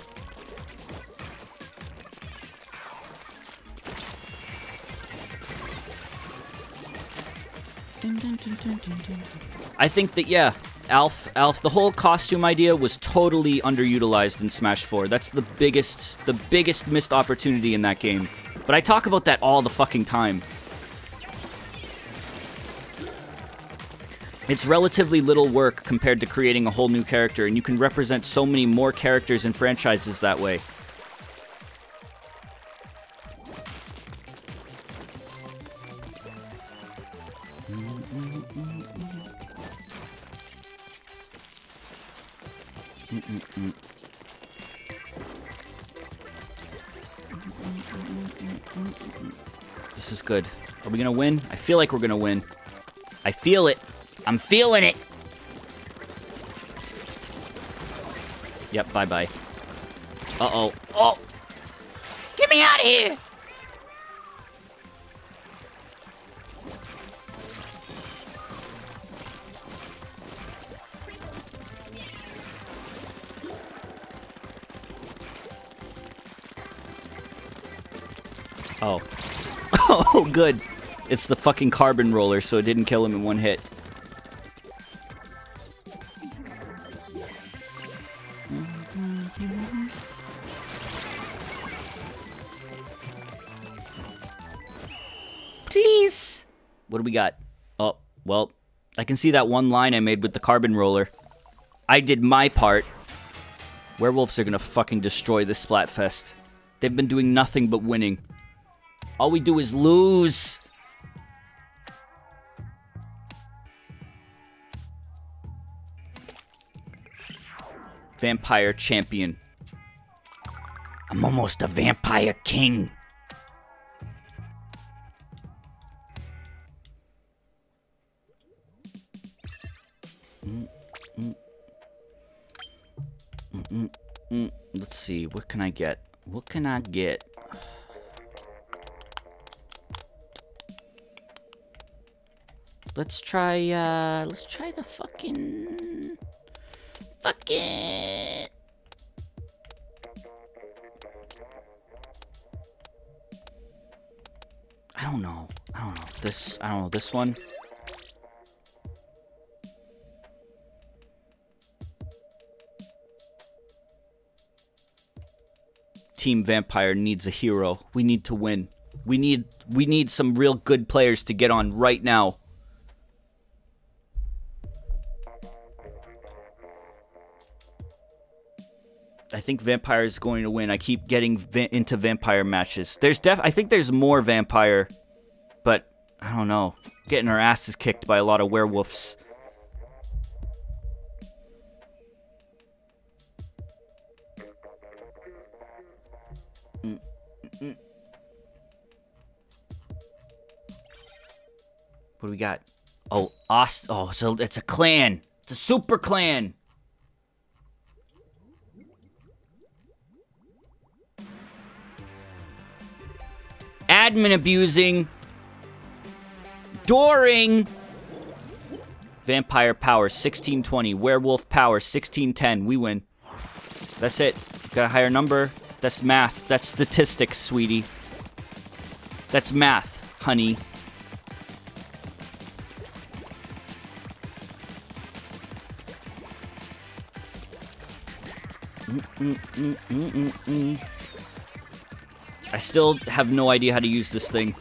I think that, yeah, Alf, the whole costume idea was totally underutilized in Smash 4. That's the biggest missed opportunity in that game. But I talk about that all the fucking time. It's relatively little work compared to creating a whole new character, and you can represent so many more characters and franchises that way. This is good. Are we gonna win? I feel like we're gonna win. I feel it. I'm feeling it. Yep, bye-bye. Uh-oh. Oh! Get me out of here! Oh. Oh, good. It's the fucking carbon roller, so it didn't kill him in one hit. Please. What do we got? Oh, well, I can see that one line I made with the carbon roller. I did my part. Werewolves are gonna fucking destroy this Splatfest. They've been doing nothing but winning. All we do is lose. Vampire champion. I'm almost a vampire king. Let's see. What can I get? What can I get? Let's try the fucking... I don't know. This one. Team Vampire needs a hero. We need to win. We need some real good players to get on right now. I think Vampire is going to win. I keep getting into Vampire matches. I think there's more Vampire, but I don't know. Getting our asses kicked by a lot of werewolves. What do we got? Oh, so it's a clan. It's a super clan. Admin abusing. Dooring. Vampire power 1620. Werewolf power 1610. We win. That's it. Got a higher number. That's math. That's statistics, sweetie. That's math, honey. I still have no idea how to use this thing.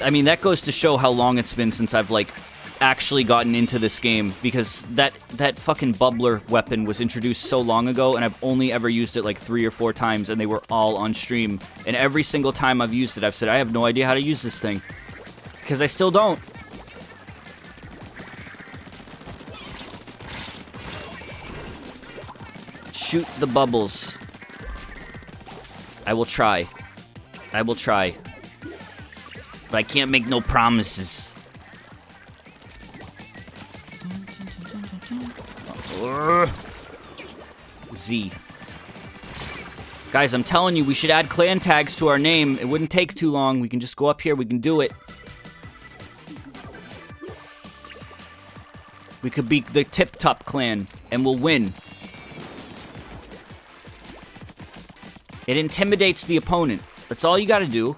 I mean, that goes to show how long it's been since I've, like, actually gotten into this game, because that fucking bubbler weapon was introduced so long ago, and I've only ever used it, like, 3 or 4 times, and they were all on stream. And every single time I've used it, I've said, I have no idea how to use this thing. Because I still don't. Shoot the bubbles. I will try. I will try. But I can't make no promises. Z. Guys, I'm telling you, we should add clan tags to our name. It wouldn't take too long. We can just go up here. We can do it. We could be the Tip Top clan, and we'll win. It intimidates the opponent. That's all you gotta do.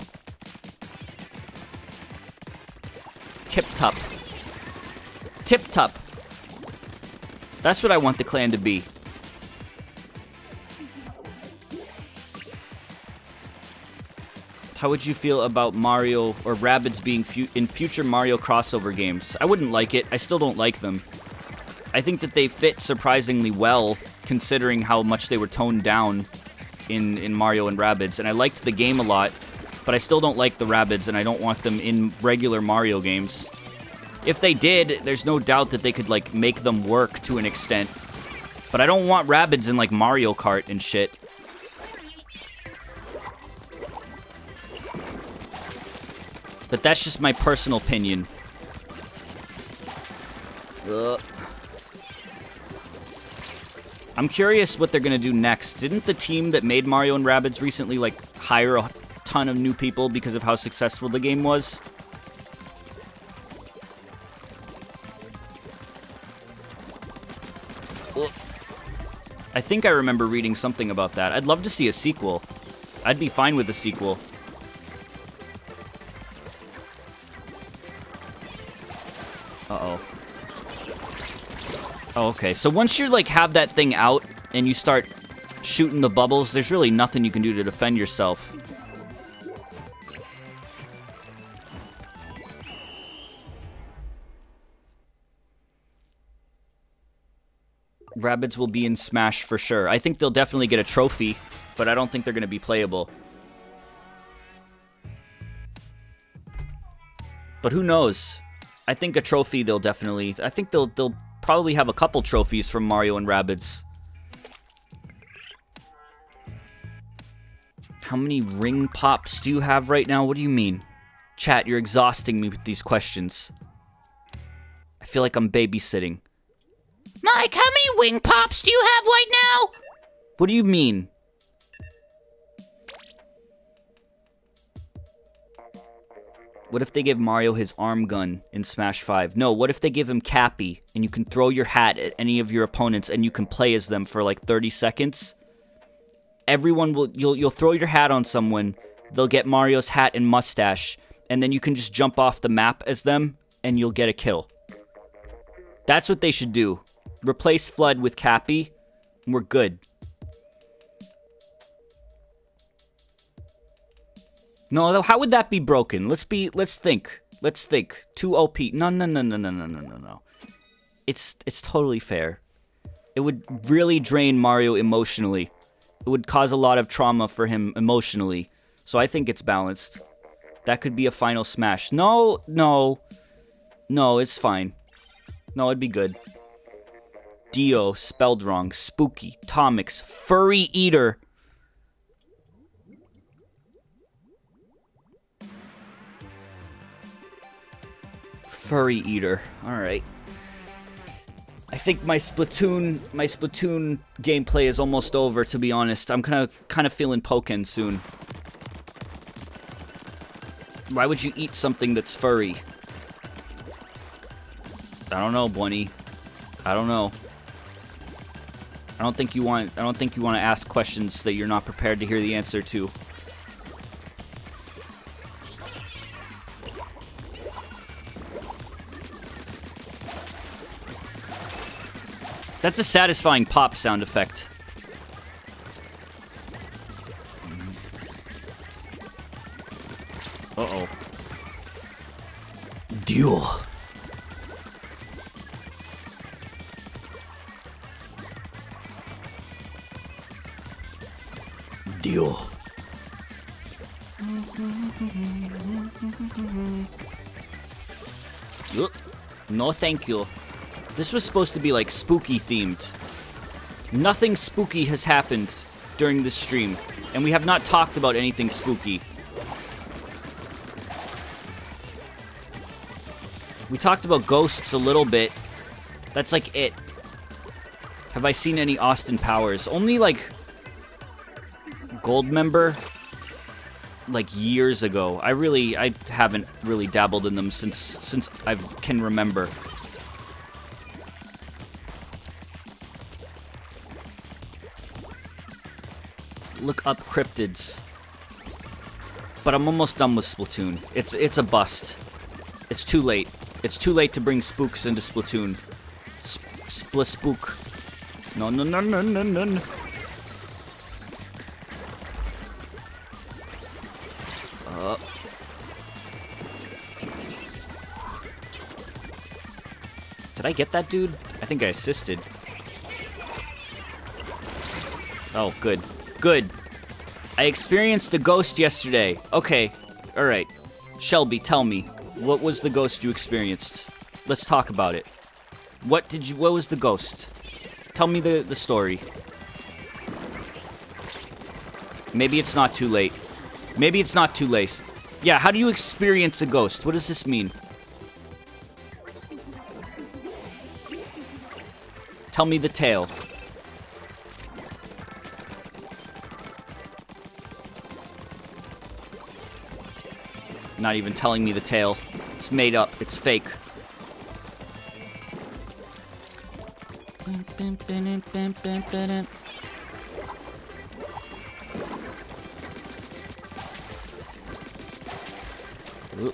Tip Top. Tip Top. That's what I want the clan to be. How would you feel about Mario or Rabbids being in future Mario crossover games? I wouldn't like it. I still don't like them. I think that they fit surprisingly well, considering how much they were toned down in Mario and Rabbids. And I liked the game a lot, but I still don't like the Rabbids, and I don't want them in regular Mario games. If they did, there's no doubt that they could, like, make them work to an extent. But I don't want Rabbids in, like, Mario Kart and shit. But that's just my personal opinion. Ugh. I'm curious what they're gonna do next. Didn't the team that made Mario and Rabbids recently, like, hire a ton of new people because of how successful the game was? Ugh. I think I remember reading something about that. I'd love to see a sequel. I'd be fine with a sequel. Uh-oh. Oh, okay. So once you, like, have that thing out and you start shooting the bubbles, there's really nothing you can do to defend yourself. Rabbids will be in Smash for sure. I think they'll definitely get a trophy, but I don't think they're going to be playable. But who knows? I think a trophy they'll definitely... I think they'll probably have a couple trophies from Mario and Rabbids. How many ring pops do you have right now? What do you mean? Chat, you're exhausting me with these questions. I feel like I'm babysitting. Mike, how many wing pops do you have right now? What do you mean? What if they give Mario his arm gun in Smash 5? No, what if they give him Cappy and you can throw your hat at any of your opponents and you can play as them for like 30 seconds? Everyone will, you'll throw your hat on someone, they'll get Mario's hat and mustache, and then you can just jump off the map as them and you'll get a kill. That's what they should do. Replace Flood with Cappy, and we're good. No, how would that be broken? Let's think. Let's think. Too OP. No. It's totally fair. It would really drain Mario emotionally. It would cause a lot of trauma for him emotionally. So I think it's balanced. That could be a final smash. No, it's fine. No, it'd be good. Dio, spelled wrong. Spooky, Tomix, Furry Eater. Furry Eater. Alright. I think my Splatoon gameplay is almost over, to be honest. I'm kind of feeling Pokken soon. Why would you eat something that's furry? I don't know, Bunny. I don't know. I don't think you want to ask questions that you're not prepared to hear the answer to. That's a satisfying pop sound effect. Uh-oh. Dio. Dio. No, thank you. This was supposed to be like spooky themed. Nothing spooky has happened during this stream, and we have not talked about anything spooky. We talked about ghosts a little bit. That's like it. Have I seen any Austin Powers? Only like Gold Member, like years ago. I haven't really dabbled in them since I can remember. Look up cryptids. But I'm almost done with Splatoon. It's a bust. It's too late. It's too late to bring spooks into Splatoon. Spook. No. Did I get that dude? I think I assisted. Oh, good. Good. I experienced a ghost yesterday. Okay. Alright. Shelby, tell me. What was the ghost you experienced? Let's talk about it. What was the ghost? Tell me the story. Maybe it's not too late. Maybe it's not too late. Yeah, how do you experience a ghost? What does this mean? Tell me the tale. Not even telling me the tale. It's made up. It's fake. Ooh.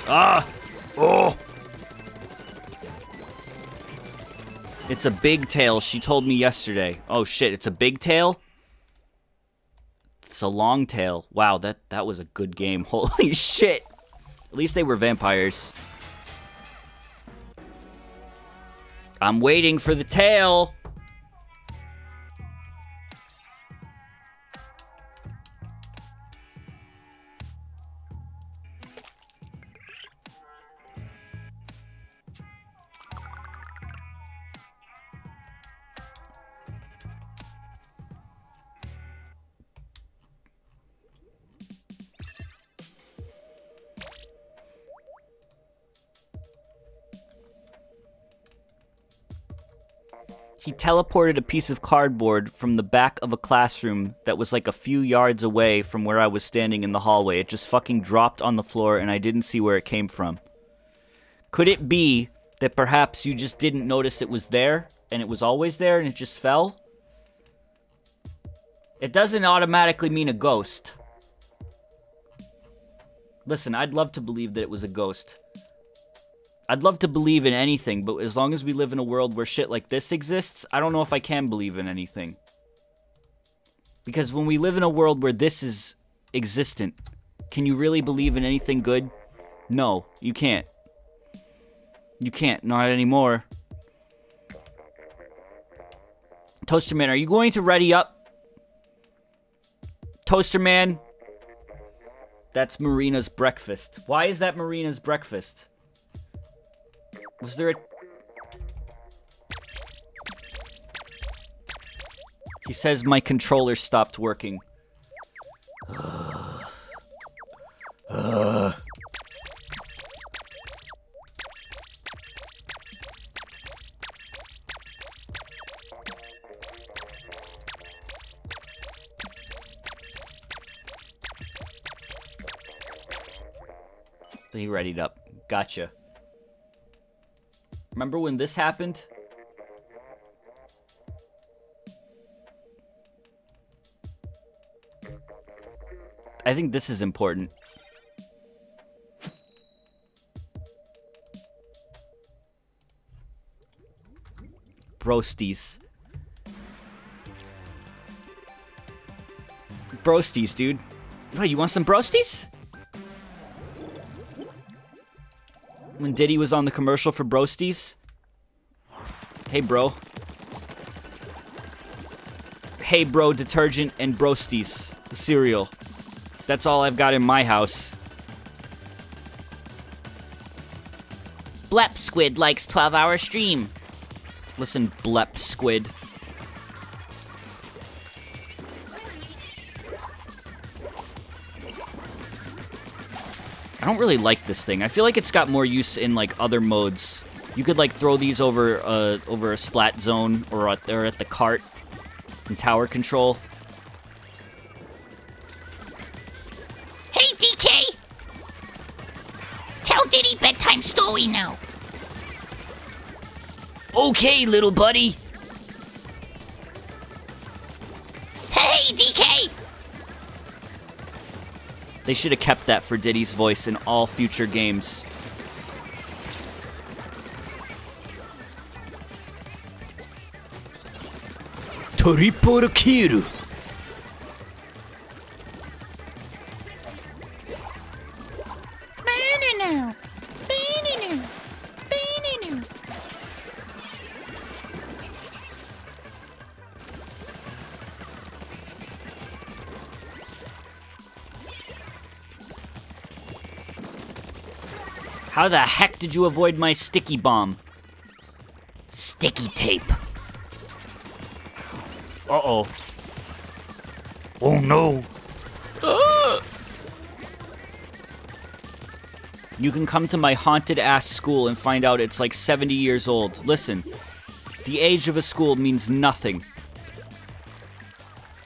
Ah! Oh! It's a big tail. She told me yesterday. Oh shit, it's a big tail? It's a long tail. Wow, that was a good game. Holy shit! At least they were vampires. I'm waiting for the tail! He teleported a piece of cardboard from the back of a classroom that was like a few yards away from where I was standing in the hallway. It just fucking dropped on the floor and I didn't see where it came from. Could it be that perhaps you just didn't notice it was there and it was always there and it just fell? It doesn't automatically mean a ghost. Listen, I'd love to believe that it was a ghost. I'd love to believe in anything, but as long as we live in a world where shit like this exists, I don't know if I can believe in anything. Because when we live in a world where this is existent, can you really believe in anything good? No, you can't. You can't, not anymore. Toaster Man, are you going to ready up? Toaster Man? That's Marina's breakfast. Why is that Marina's breakfast? Was there a... He says my controller stopped working. He readied up. Gotcha. Remember when this happened? I think this is important. Broasties. Broasties, dude. Wait, you want some broasties? When Diddy was on the commercial for Broasties. Hey, bro. Hey, bro, detergent and Broasties. The cereal. That's all I've got in my house. Blep Squid likes 12-hour stream. Listen, Blep Squid. I don't really like this thing. I feel like it's got more use in, like, other modes. You could, like, throw these over a splat zone or at the cart in tower control. Hey, DK! Tell Diddy bedtime story now. Okay, little buddy. Hey, DK! They should have kept that for Diddy's voice in all future games. Triple kill. How the heck did you avoid my sticky bomb? Sticky tape. Uh-oh. Oh, no. You can come to my haunted-ass school and find out it's like 70 years old. Listen, the age of a school means nothing.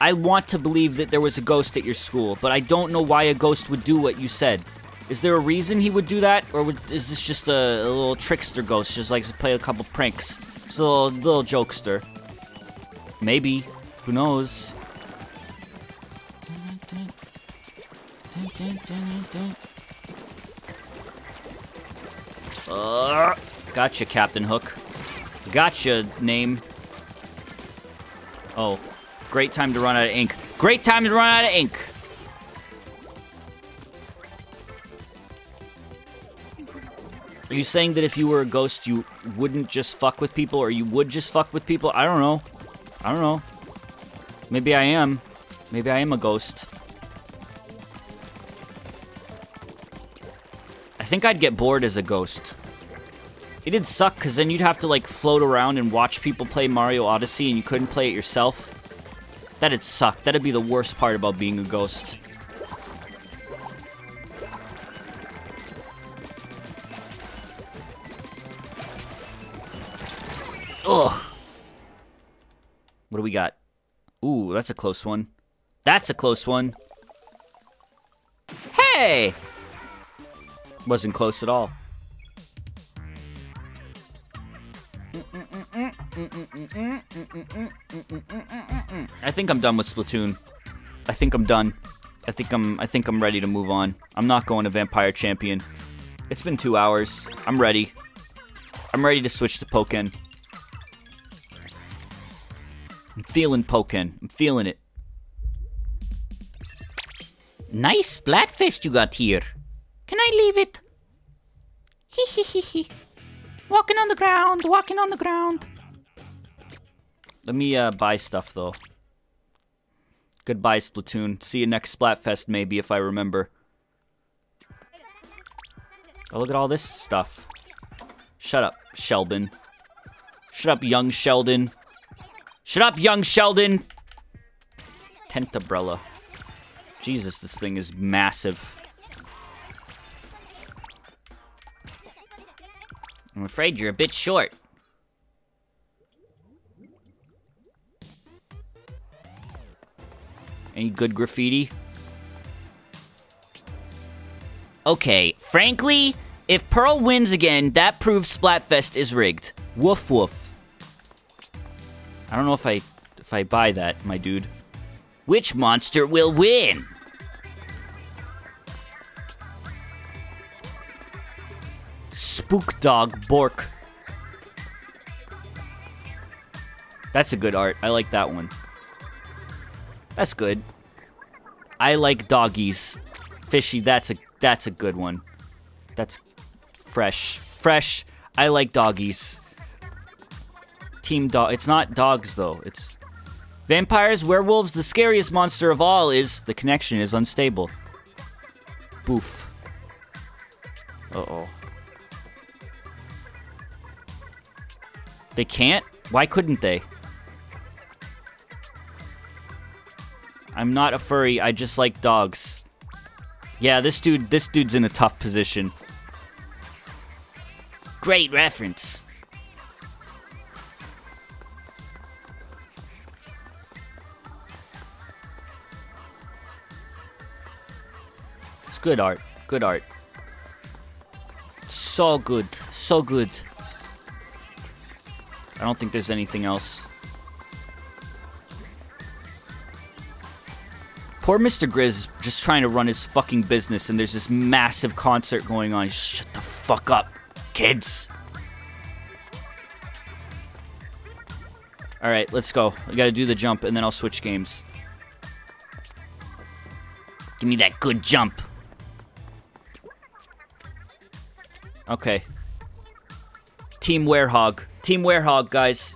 I want to believe that there was a ghost at your school, but I don't know why a ghost would do what you said. Is there a reason he would do that, or is this just a little trickster ghost, just likes to play a couple pranks? Just a little jokester. Maybe. Who knows? Gotcha, Captain Hook. Gotcha, name. Oh, great time to run out of ink. Great time to run out of ink! Are you saying that if you were a ghost, you wouldn't just fuck with people, or you would just fuck with people? I don't know. I don't know. Maybe I am. Maybe I am a ghost. I think I'd get bored as a ghost. It'd suck, because then you'd have to, like, float around and watch people play Mario Odyssey, and you couldn't play it yourself. That'd suck. That'd be the worst part about being a ghost. Ugh. What do we got? Ooh, that's a close one. That's a close one. Hey! Wasn't close at all. I think I'm done with Splatoon. I think I'm done. I think I'm ready to move on. I'm not going to Vampire Champion. It's been 2 hours. I'm ready. I'm ready to switch to Pokken. I'm feeling Pokken. I'm feeling it. Nice Splatfest you got here. Can I leave it? Hee hee hee hee. Walking on the ground, walking on the ground. Let me buy stuff though. Goodbye, Splatoon. See you next Splatfest, maybe, if I remember. Oh, look at all this stuff. Shut up, Sheldon. Shut up, young Sheldon. Shut up, young Sheldon! Tent umbrella. Jesus, this thing is massive. I'm afraid you're a bit short. Any good graffiti? Okay, frankly, if Pearl wins again, that proves Splatfest is rigged. Woof woof. I don't know if I buy that, my dude. Which monster will win? Spook Dog Bork. That's a good art. I like that one. That's good. I like doggies. Fishy, that's a good one. That's fresh. Fresh. I like doggies. Team dog. It's not dogs though. It's vampires, werewolves. The scariest monster of all is the connection is unstable. Boof. Uh-oh. They can't? Why couldn't they? I'm not a furry, I just like dogs. Yeah, this dude's in a tough position. Great reference. It's good art. Good art. So good. So good. I don't think there's anything else. Poor Mr. Grizz is just trying to run his fucking business and there's this massive concert going on. Shut the fuck up, kids. Alright, let's go. I gotta do the jump and then I'll switch games. Give me that good jump. Okay. Team Werehog. Team Werehog, guys.